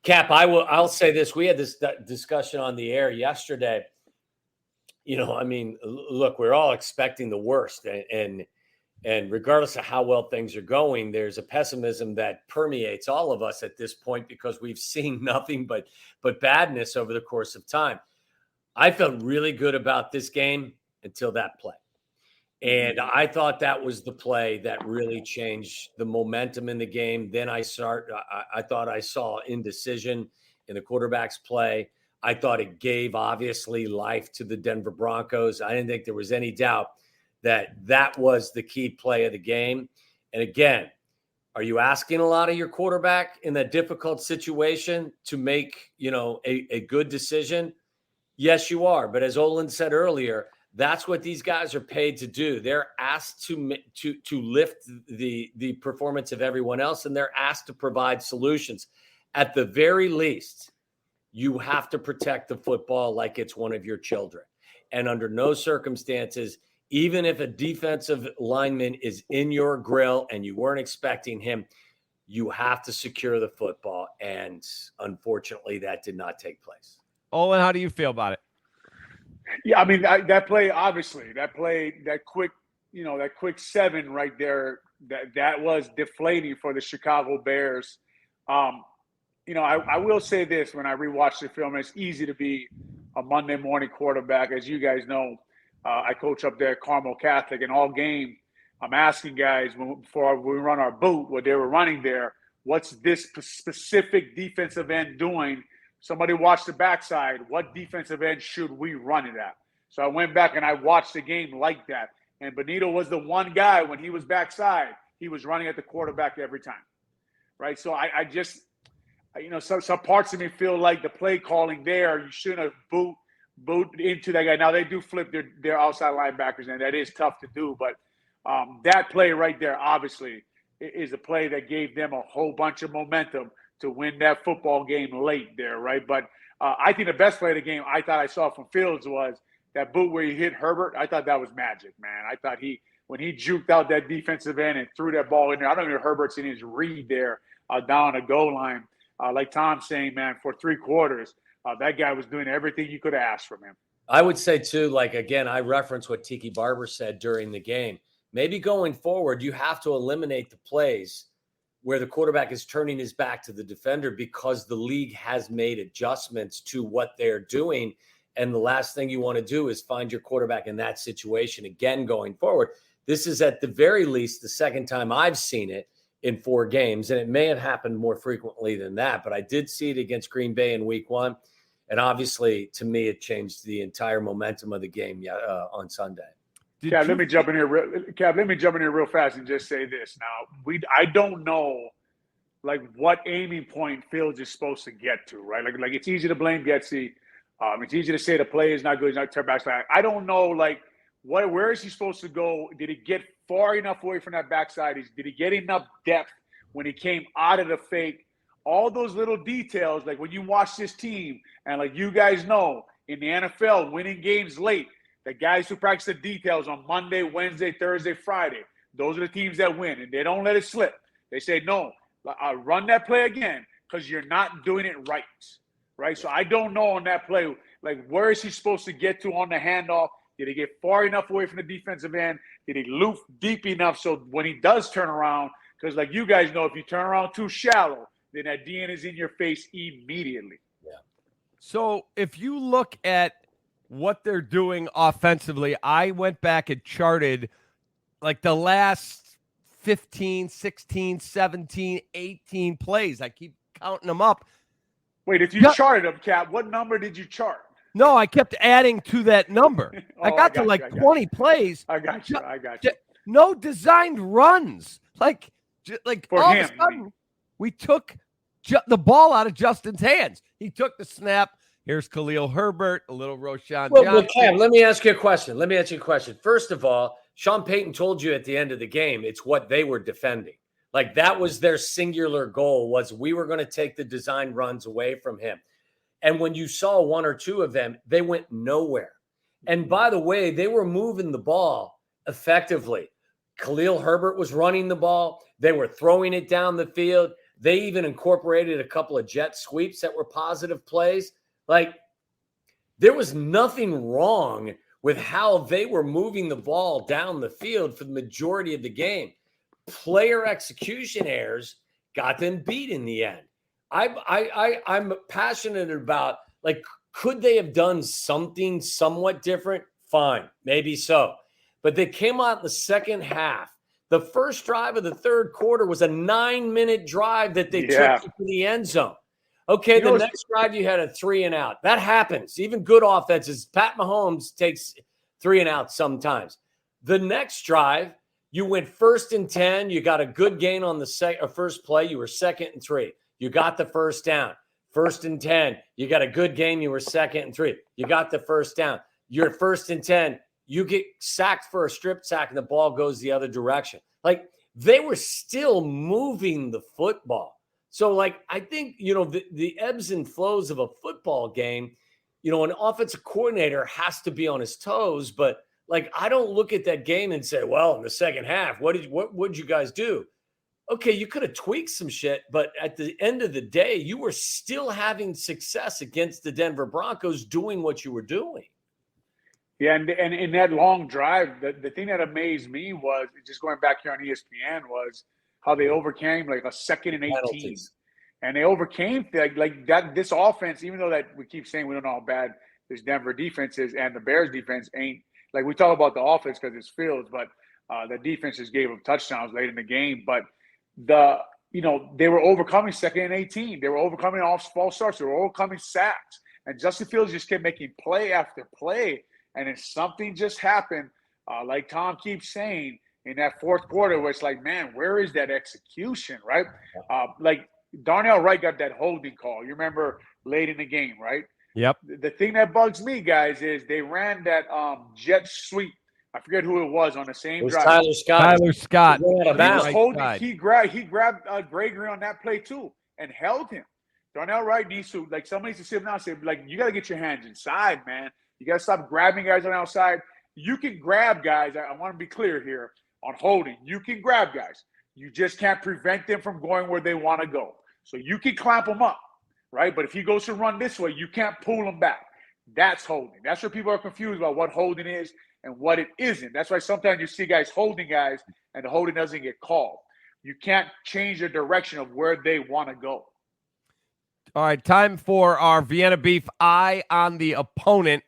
Cap, I'll say this. We had this discussion on the air yesterday. I mean, look, we're all expecting the worst. And regardless of how well things are going, there's a pessimism that permeates all of us at this point because we've seen nothing but badness over the course of time. I felt really good about this game until that play. And I thought that was the play that really changed the momentum in the game. Then I thought I saw indecision in the quarterback's play. I thought it gave, obviously, life to the Denver Broncos. I didn't think there was any doubt that was the key play of the game. And again, are you asking a lot of your quarterback in that difficult situation to make, a good decision? Yes, you are. But as Olin said earlier, that's what these guys are paid to do. They're asked to lift the performance of everyone else, and they're asked to provide solutions. At the very least, you have to protect the football like it's one of your children. And under no circumstances, even if a defensive lineman is in your grill and you weren't expecting him, you have to secure the football. And unfortunately, that did not take place. Olin, how do you feel about it? Yeah, I mean, that play, obviously, that quick 7 right there, that was deflating for the Chicago Bears. I will say this, when I rewatched the film, it's easy to be a Monday morning quarterback. As you guys know, I coach up there at Carmel Catholic, and all game I'm asking guys before we run our boot, what they were running there, what's this specific defensive end doing somebody watch the backside. What defensive end should we run it at? So I went back and I watched the game like that. And Benito was the one guy when he was backside, he was running at the quarterback every time, right? So I just, some parts of me feel like the play calling there, you shouldn't have boot into that guy. Now they do flip their outside linebackers, and that is tough to do. But that play right there, obviously, is a play that gave them a whole bunch of momentum to win that football game late there, right? But I think the best play of the game I thought I saw from Fields was that boot where he hit Herbert. I thought that was magic, man. I thought when he juked out that defensive end and threw that ball in there, I don't know if Herbert's in his read there down the goal line. Like Tom's saying, man, for 3 quarters, that guy was doing everything you could have asked from him. I would say, too, like, again, I reference what Tiki Barber said during the game. Maybe going forward, you have to eliminate the plays where the quarterback is turning his back to the defender because the league has made adjustments to what they're doing. And the last thing you want to do is find your quarterback in that situation again going forward. This is at the very least the second time I've seen it in 4 games, and it may have happened more frequently than that, but I did see it against Green Bay in week 1. And obviously, to me, it changed the entire momentum of the game on Sunday. Let me jump in here real fast and just say this. Now, I don't know, like, what aiming point Fields is supposed to get to, right? Like it's easy to blame Getsy. It's easy to say the play is not good. It's not turn back. I don't know, like, where is he supposed to go? Did he get far enough away from that backside? Did he get enough depth when he came out of the fake? All those little details, like when you watch this team, and like you guys know, in the NFL, winning games late, the guys who practice the details on Monday, Wednesday, Thursday, Friday, those are the teams that win, and they don't let it slip. They say, no, run that play again because you're not doing it right? So I don't know on that play, like, where is he supposed to get to on the handoff? Did he get far enough away from the defensive end? Did he loop deep enough so when he does turn around, because like you guys know, if you turn around too shallow, then that DN is in your face immediately. Yeah. So if you look at what they're doing offensively, I went back and charted like the last 15, 16, 17, 18 plays. I keep counting them up. Wait, if you charted them, Cap, what number did you chart? No, I kept adding to that number. I got to 20 plays. I got you. No designed runs. Like for all him, of a sudden, we took the ball out of Justin's hands. He took the snap. Here's Khalil Herbert, a little Roshan Johnson. Well, Cam, let me ask you a question. First of all, Sean Payton told you at the end of the game, it's what they were defending. Like, that was their singular goal, was we were going to take the design runs away from him. And when you saw 1 or 2 of them, they went nowhere. And by the way, they were moving the ball effectively. Khalil Herbert was running the ball. They were throwing it down the field. They even incorporated a couple of jet sweeps that were positive plays. Like, there was nothing wrong with how they were moving the ball down the field for the majority of the game. Player execution errors got them beat in the end. I'm passionate about, like, could they have done something somewhat different? Fine, maybe so. But they came out in the second half. The first drive of the third quarter was a 9-minute drive that they took to the end zone. Okay, the next drive you had a 3-and-out. That happens. Even good offenses. Pat Mahomes takes 3-and-out sometimes. The next drive, you went 1st and 10. You got a good gain on the first play. You were 2nd and 3. You got the first down. 1st and 10. You got a good gain. You were 2nd and 3. You got the first down. You're 1st and 10. You get sacked for a strip sack, and the ball goes the other direction. Like, they were still moving the football. So, like, I think, the ebbs and flows of a football game, an offensive coordinator has to be on his toes. But, like, I don't look at that game and say, well, in the second half, what would you guys do? Okay, you could have tweaked some shit, but at the end of the day, you were still having success against the Denver Broncos doing what you were doing. Yeah, and in that long drive, the thing that amazed me was, just going back here on ESPN, was how they overcame like a 2nd and 18. Penalties. And they overcame like that. This offense, even though that we keep saying we don't know how bad this Denver defense is, and the Bears defense ain't, like, we talk about the offense because it's Fields, but the defense just gave them touchdowns late in the game. But they were overcoming 2nd and 18. They were overcoming false starts. They were overcoming sacks. And Justin Fields just kept making play after play. And then something just happened, like Tom keeps saying, in that fourth quarter where it's like, man, where is that execution, right? Like Darnell Wright got that holding call. You remember late in the game, right? Yep. The thing that bugs me, guys, is they ran that jet sweep. I forget who it was on the same It was drive. Tyler Scott. Tyler Scott. He ran out of bounds. He grabbed Gregory on that play too and held him. Darnell Wright needs to, like, somebody needs to sit down and say, like, you got to get your hands inside, man. You got to stop grabbing guys on the outside. You can grab guys. I want to be clear here on holding. You can grab guys. You just can't prevent them from going where they want to go. So you can clamp them up, right? But if he goes to run this way, you can't pull him back. That's holding. That's where people are confused about what holding is and what it isn't. That's why sometimes you see guys holding guys and the holding doesn't get called. You can't change the direction of where they want to go. All right, time for our Vienna Beef eye on the opponent.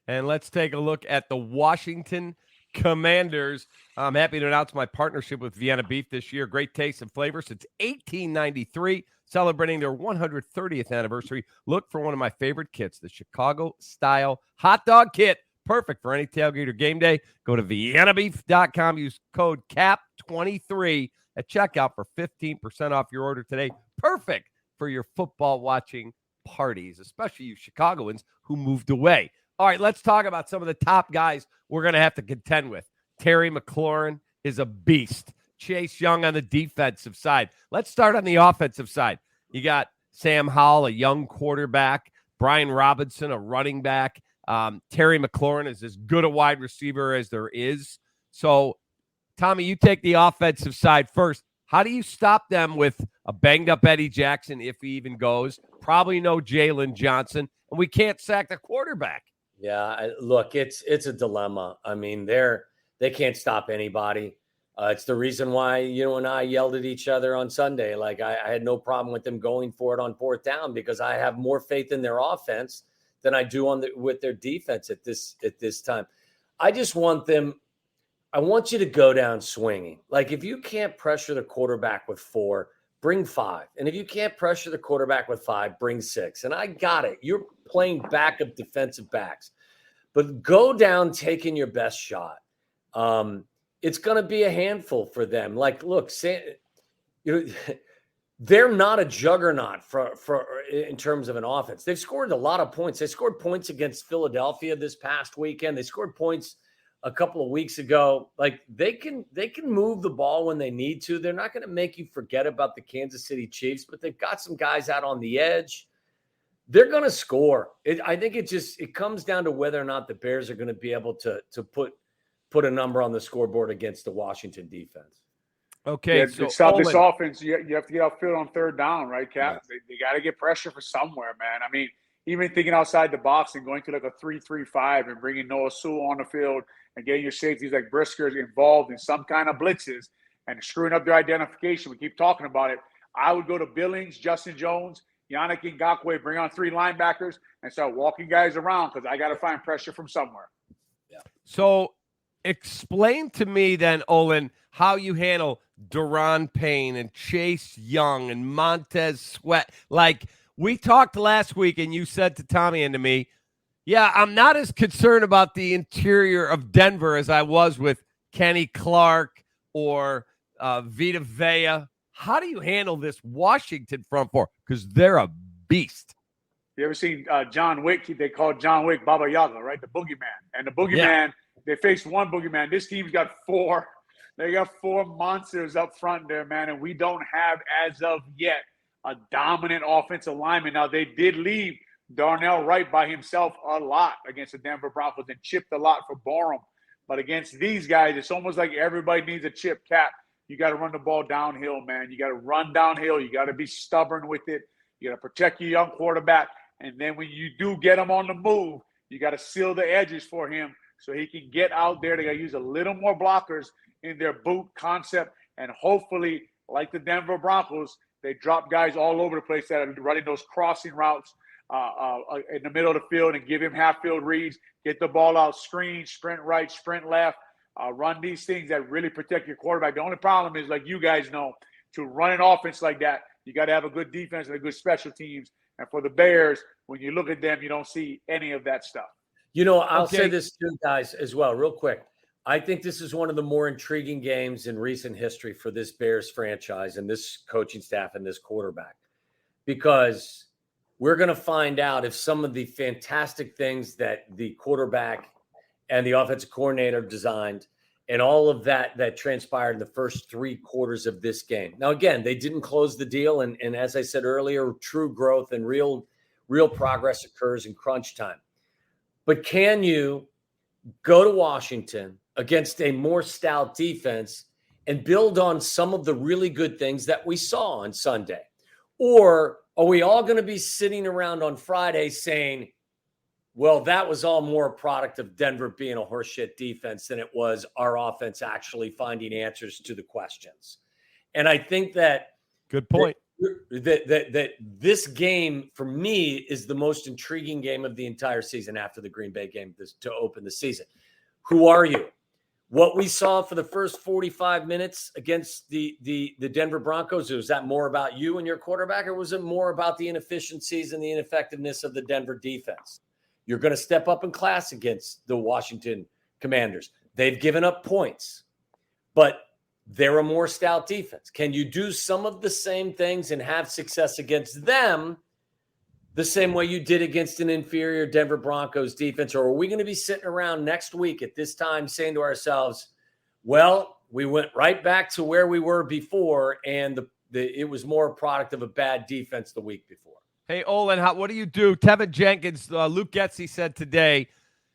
And let's take a look at the Washington Commanders. I'm happy to announce my partnership with Vienna Beef this year. Great taste and flavor since 1893, celebrating their 130th anniversary. Look for one of my favorite kits, the Chicago-style hot dog kit. Perfect for any tailgate or game day. Go to viennabeef.com. Use code CAP23 at checkout for 15% off your order today. Perfect for your football watching parties, especially you Chicagoans who moved away. All right, let's talk about some of the top guys we're going to have to contend with. Terry McLaurin is a beast. Chase Young on the defensive side. Let's start on the offensive side. You got Sam Howell, a young quarterback. Brian Robinson, a running back. Terry McLaurin is as good a wide receiver as there is. So, Tommy, you take the offensive side first. How do you stop them with a banged-up Eddie Jackson, if he even goes? Probably no Jalen Johnson, and we can't sack the quarterback. Yeah, look, it's a dilemma. I mean, they can't stop anybody. It's the reason why you and I yelled at each other on Sunday. Like, I had no problem with them going for it on 4th down because I have more faith in their offense than I do with their defense at this time. I just want them. I want you to go down swinging. Like, if you can't pressure the quarterback with 4, bring 5. And if you can't pressure the quarterback with 5, bring 6. And I got it. You're playing backup defensive backs. But go down taking your best shot. It's going to be a handful for them. Like, look, they're not a juggernaut for in terms of an offense. They've scored a lot of points. They scored points against Philadelphia this past weekend. They scored points a couple of weeks ago. Like, they can move the ball when they need to. They're not going to make you forget about the Kansas City Chiefs, but they've got some guys out on the edge. They're going to score. I think it comes down to whether or not the Bears are going to be able to put a number on the scoreboard against the Washington defense. Okay, yeah, so stop this offense. You have to get outfield on 3rd down, right, Cap? Yeah. They got to get pressure for somewhere, man. I mean, even thinking outside the box and going to like a 3-3-5 and bringing Noah Sewell on the field and getting your safeties like Brisker involved in some kind of blitzes and screwing up their identification. We keep talking about it. I would go to Billings, Justin Jones, Yannick Ngakoue, bring on 3 linebackers and start walking guys around because I got to find pressure from somewhere. Yeah. So explain to me then, Olin, how you handle Daron Payne and Chase Young and Montez Sweat. Like, we talked last week and you said to Tommy and to me, yeah, I'm not as concerned about the interior of Denver as I was with Kenny Clark or Vita Vea. How do you handle this Washington front four? Because they're a beast. You ever seen John Wick? They call John Wick Baba Yaga, right? The boogeyman. And the boogeyman, They faced one boogeyman. This team's got 4. They got 4 monsters up front there, man. And we don't have, as of yet, a dominant offensive lineman. Now, they did leave Darnell Wright by himself a lot against the Denver Broncos and chipped a lot for Borum. But against these guys, it's almost like everybody needs a chip. Cap, you got to run the ball downhill, man. You got to run downhill. You got to be stubborn with it. You got to protect your young quarterback. And then when you do get him on the move, you got to seal the edges for him so he can get out there. They got to use a little more blockers in their boot concept. And hopefully, like the Denver Broncos, they drop guys all over the place that are running those crossing routes in the middle of the field and give him half-field reads, get the ball out, screen, sprint right, sprint left, run these things that really protect your quarterback. The only problem is, like you guys know, to run an offense like that, you got to have a good defense and a good special teams. And for the Bears, when you look at them, you don't see any of that stuff. I'll say this too, guys, as well, real quick. I think this is one of the more intriguing games in recent history for this Bears franchise and this coaching staff and this quarterback, because we're going to find out if some of the fantastic things that the quarterback and the offensive coordinator designed and all of that transpired in the first 3 quarters of this game. Now, again, they didn't close the deal. And as I said earlier, true growth and real progress occurs in crunch time. But can you go to Washington against a more stout defense and build on some of the really good things that we saw on Sunday? Or are we all going to be sitting around on Friday saying, well, that was all more a product of Denver being a horseshit defense than it was our offense actually finding answers to the questions? And I think that good point. That this game, for me, is the most intriguing game of the entire season after the Green Bay game to open the season. Who are you? What we saw for the first 45 minutes against the Denver Broncos, was that more about you and your quarterback, or was it more about the inefficiencies and the ineffectiveness of the Denver defense? You're going to step up in class against the Washington Commanders. They've given up points, but they're a more stout defense. Can you do some of the same things and have success against them the same way you did against an inferior Denver Broncos defense? Or are we going to be sitting around next week at this time saying to ourselves, well, we went right back to where we were before, and it was more a product of a bad defense the week before? Hey, Olin, what do you do? Tevin Jenkins, Luke Getsy said today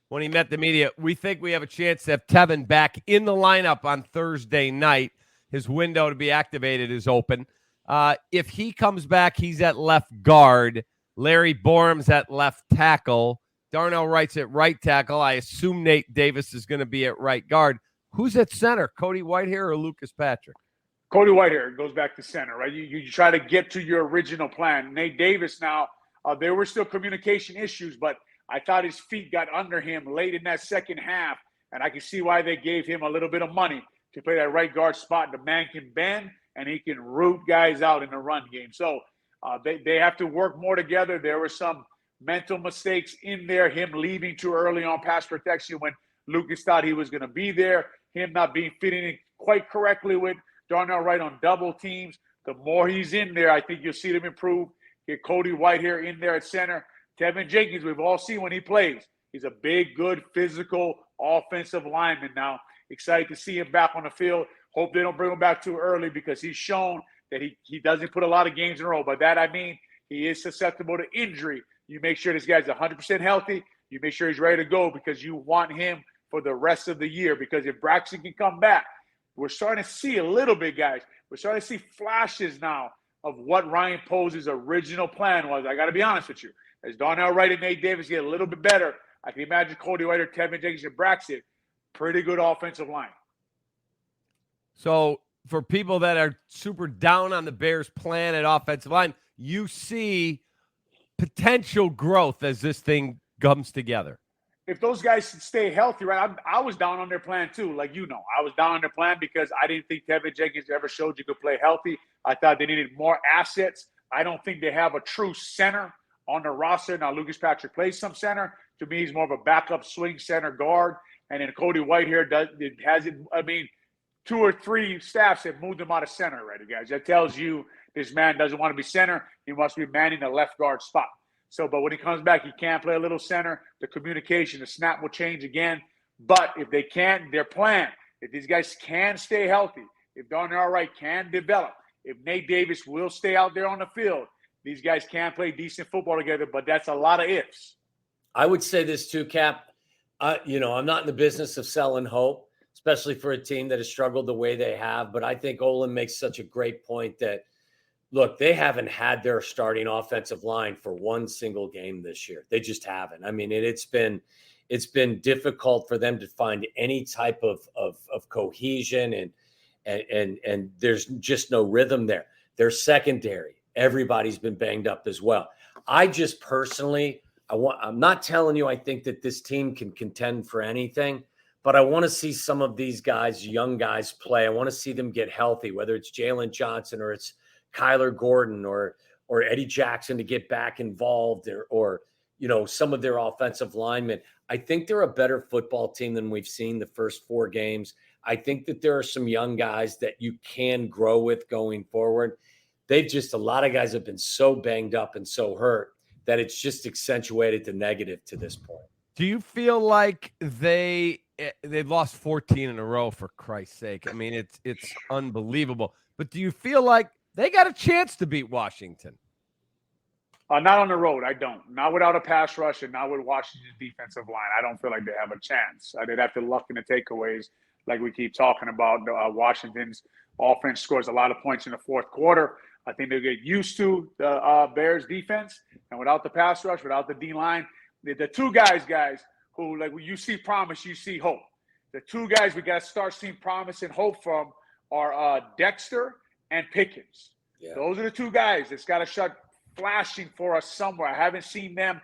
when he met the media, we think we have a chance to have Tevin back in the lineup on Thursday night. His window to be activated is open. If he comes back, he's at left guard. Larry Borum's at left tackle. Darnell Wright's at right tackle. I assume Nate Davis is going to be at right guard. Who's at center, Cody Whitehair or Lucas Patrick? Cody Whitehair goes back to center, right? You try to get to your original plan. Nate Davis now, there were still communication issues, but I thought his feet got under him late in that second half, and I can see why they gave him a little bit of money to play that right guard spot. The man can bend, and he can root guys out in the run game. So they have to work more together. There were some mental mistakes in there, him leaving too early on pass protection when Lucas thought he was going to be there, him not fitting in quite correctly with Darnell Wright on double teams. The more he's in there, I think you'll see them improve. Get Cody Whitehair in there at center. Tevin Jenkins, we've all seen when he plays. He's a big, good, physical offensive lineman now. Excited to see him back on the field. Hope they don't bring him back too early because he's shown that he doesn't put a lot of games in a row. By that I mean he is susceptible to injury. You make sure this guy's 100% healthy. You make sure he's ready to go because you want him for the rest of the year. Because if Braxton can come back, we're starting to see a little bit, guys. We're starting to see flashes now of what Ryan Pose's original plan was. I got to be honest with you. As Darnell Wright and Nate Davis get a little bit better, I can imagine Cody Whitehair, Tevin Jenkins, and Braxton, pretty good offensive line. So for people that are super down on the Bears' plan at offensive line, you see potential growth as this thing comes together. If those guys stay healthy, right, I was down on their plan too. Like, I was down on their plan because I didn't think Tevin Jenkins ever showed you could play healthy. I thought they needed more assets. I don't think they have a true center on the roster. Now, Lucas Patrick plays some center. To me, he's more of a backup swing center guard. And then Cody Whitehair two or three staffs have moved him out of center already, guys. That tells you this man doesn't want to be center. He must be manning the left guard spot. So, but when he comes back, he can play a little center. The communication, the snap will change again. But if they can't, their plan, if these guys can stay healthy, if Darnell Wright can develop, if Nate Davis will stay out there on the field, these guys can play decent football together, but that's a lot of ifs. I would say this too, Cap. I'm not in the business of selling hope, especially for a team that has struggled the way they have. But I think Olin makes such a great point that, look, they haven't had their starting offensive line for one single game this year. They just haven't. I mean, it's been difficult for them to find any type of cohesion and there's just no rhythm there. Their secondary, everybody's been banged up as well. I just personally, I'm not telling you I think that this team can contend for anything, but I want to see some of these guys, young guys, play. I want to see them get healthy, whether it's Jalen Johnson or it's Kyler Gordon or Eddie Jackson to get back involved, or some of their offensive linemen. I think they're a better football team than we've seen the first 4 games. I think that there are some young guys that you can grow with going forward. A lot of guys have been so banged up and so hurt that it's just accentuated the negative to this point. Do you feel like they've lost 14 in a row, for Christ's sake? I mean, it's unbelievable. But do you feel like they got a chance to beat Washington? Not on the road, I don't. Not without a pass rush and not with Washington's defensive line. I don't feel like they have a chance. They'd have to luck in the takeaways like we keep talking about. Washington's offense scores a lot of points in the fourth quarter. I think they'll get used to the Bears defense. And without the pass rush, without the D-line, the 2 guys who, like, when you see promise, you see hope. The 2 guys we got to start seeing promise and hope from are Dexter and Pickens. Yeah. Those are the 2 guys that's got to start flashing for us somewhere. I haven't seen them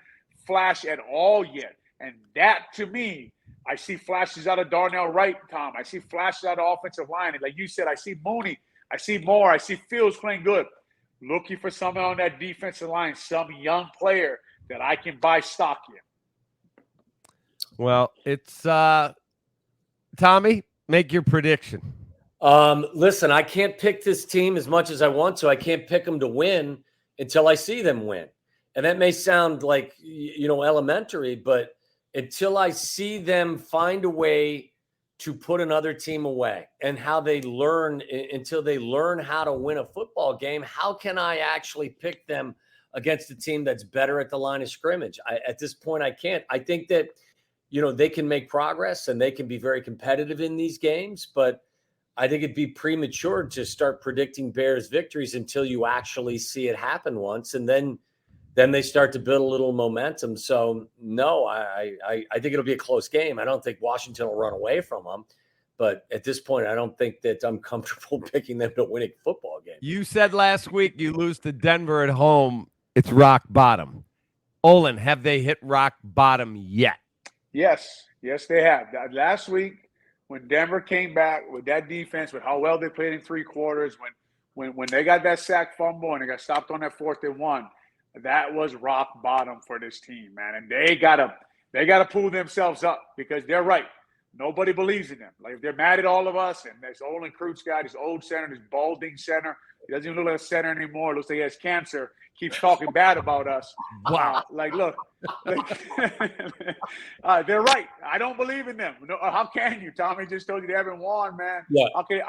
flash at all yet. And that, to me, I see flashes out of Darnell Wright, Tom. I see flashes out of offensive line. And like you said, I see Mooney. I see Moore. I see Fields playing good. Looking for someone on that defensive line, some young player that I can buy stock in. Well, it's Tommy, make your prediction. Listen, I can't pick this team as much as I want to. I can't pick them to win until I see them win. And that may sound like, elementary, but until I see them find a way to put another team away and how they learn, until they learn how to win a football game, how can I actually pick them against a team that's better at the line of scrimmage? At this point, I can't. I think that, they can make progress and they can be very competitive in these games, but I think it'd be premature to start predicting Bears victories until you actually see it happen once. And then they start to build a little momentum. So no, I think it'll be a close game. I don't think Washington will run away from them, but at this point, I don't think that I'm comfortable picking them to win a football game. You said last week you lose to Denver at home, it's rock bottom. Olin, have they hit rock bottom yet? Yes, they have. Last week, when Denver came back with that defense, with how well they played in 3 quarters, when they got that sack fumble and they got stopped on that 4th and 1, that was rock bottom for this team, man. And they gotta pull themselves up because they're right. Nobody believes in them. Like, if they're mad at all of us, and this Olin Kreutz guy, this old center, this balding center, he doesn't even look like a center anymore. It looks like he has cancer. Keeps talking bad about us. Wow. Look, they're right. I don't believe in them. No, how can you? Tommy just told you they haven't won, man. Yeah. Okay,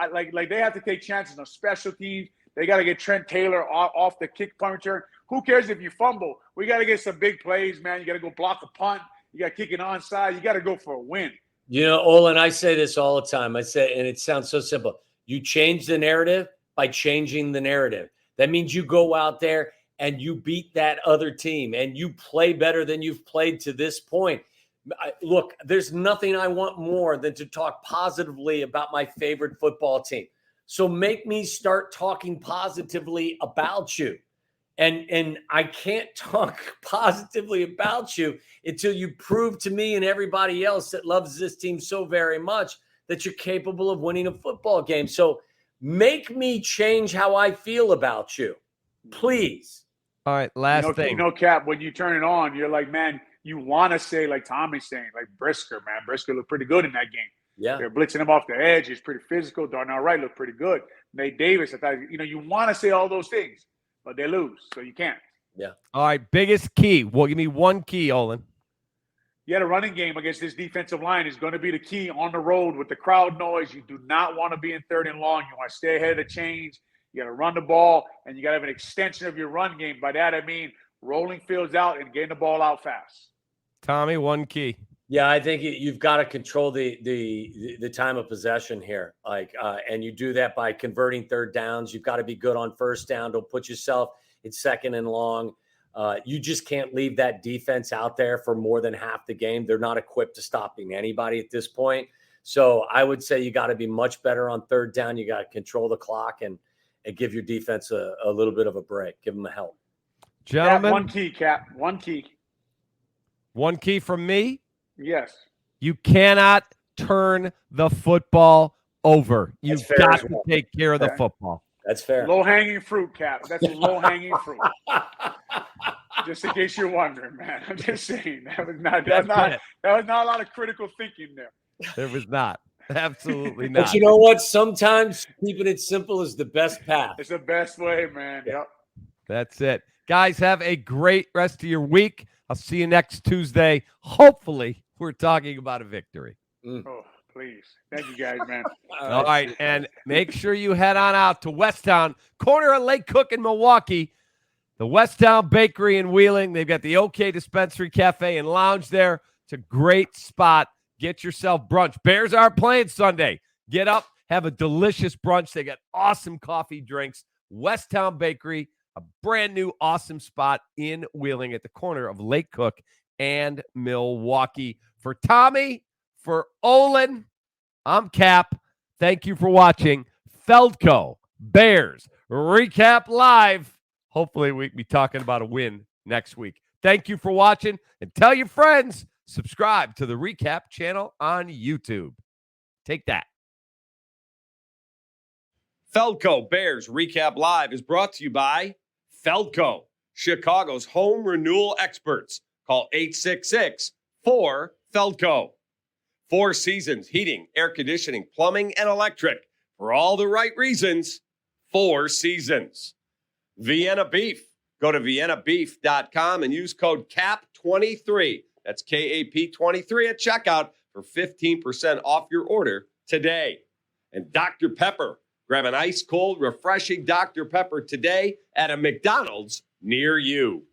they have to take chances on special teams. They got to get Trent Taylor off the kick punt return. Who cares if you fumble? We got to get some big plays, man. You got to go block a punt. You got to kick it onside. You got to go for a win. Olin, I say this all the time. I say, and it sounds so simple. You change the narrative by changing the narrative. That means you go out there and you beat that other team and you play better than you've played to this point. Look, there's nothing I want more than to talk positively about my favorite football team. So make me start talking positively about you. And I can't talk positively about you until you prove to me and everybody else that loves this team so very much that you're capable of winning a football game. So make me change how I feel about you, please. All right, last thing. Cap, when you turn it on, you're like, man, you want to say, like Tommy's saying, like Brisker, man. Brisker looked pretty good in that game. Yeah. They're blitzing him off the edge. He's pretty physical. Darnell Wright looked pretty good. Nate Davis, I thought, you want to say all those things, but they lose, so you can't. Yeah. All right, biggest key. Well, give me one key, Olin. Yeah, the running game against this defensive line is going to be the key on the road with the crowd noise. You do not want to be in 3rd and long. You want to stay ahead of the chains. You got to run the ball, and you got to have an extension of your run game. By that, I mean rolling Fields out and getting the ball out fast. Tommy, one key. Yeah, I think you've got to control the time of possession here. And you do that by converting 3rd downs. You've got to be good on 1st down. Don't put yourself in 2nd and long. You just can't leave that defense out there for more than half the game. They're not equipped to stopping anybody at this point. So I would say you got to be much better on 3rd down. You got to control the clock and give your defense a little bit of a break. Give them a help. Gentlemen. One key, Cap. One key. One key from me. Yes. You cannot turn the football over. You've fair got as to well. take care of the Fair. football. That's fair. Low-hanging fruit, Cap. That's low-hanging fruit. Just in case you're wondering, man. I'm just saying. That was not a lot of critical thinking there. There was not. Absolutely not. But you know what? Sometimes keeping it simple is the best path. It's the best way, man. Yep. That's it. Guys, have a great rest of your week. I'll see you next Tuesday. Hopefully, we're talking about a victory. Oh, please. Thank you guys, man. All right. And make sure you head on out to Westtown, corner of Lake Cook in Milwaukee. The Westtown Bakery in Wheeling. They've got the OK Dispensary Cafe and Lounge there. It's a great spot. Get yourself brunch. Bears aren't playing Sunday. Get up, have a delicious brunch. They got awesome coffee drinks. Westtown Bakery, a brand new awesome spot in Wheeling at the corner of Lake Cook and Milwaukee. For Tommy, for Olin, I'm Cap. Thank you for watching Feldco Bears Recap Live. Hopefully we can be talking about a win next week. Thank you for watching, and tell your friends, subscribe to the Recap channel on YouTube. Take that. Feldco Bears Recap Live is brought to you by Feldco, Chicago's home renewal experts. Call 866-4FELDCO. 4 Seasons Heating, Air Conditioning, Plumbing, and Electric. For all the right reasons, 4 Seasons. Vienna Beef. Go to viennabeef.com and use code CAP23. That's KAP23 at checkout for 15% off your order today. And Dr. Pepper. Grab an ice-cold, refreshing Dr. Pepper today at a McDonald's near you.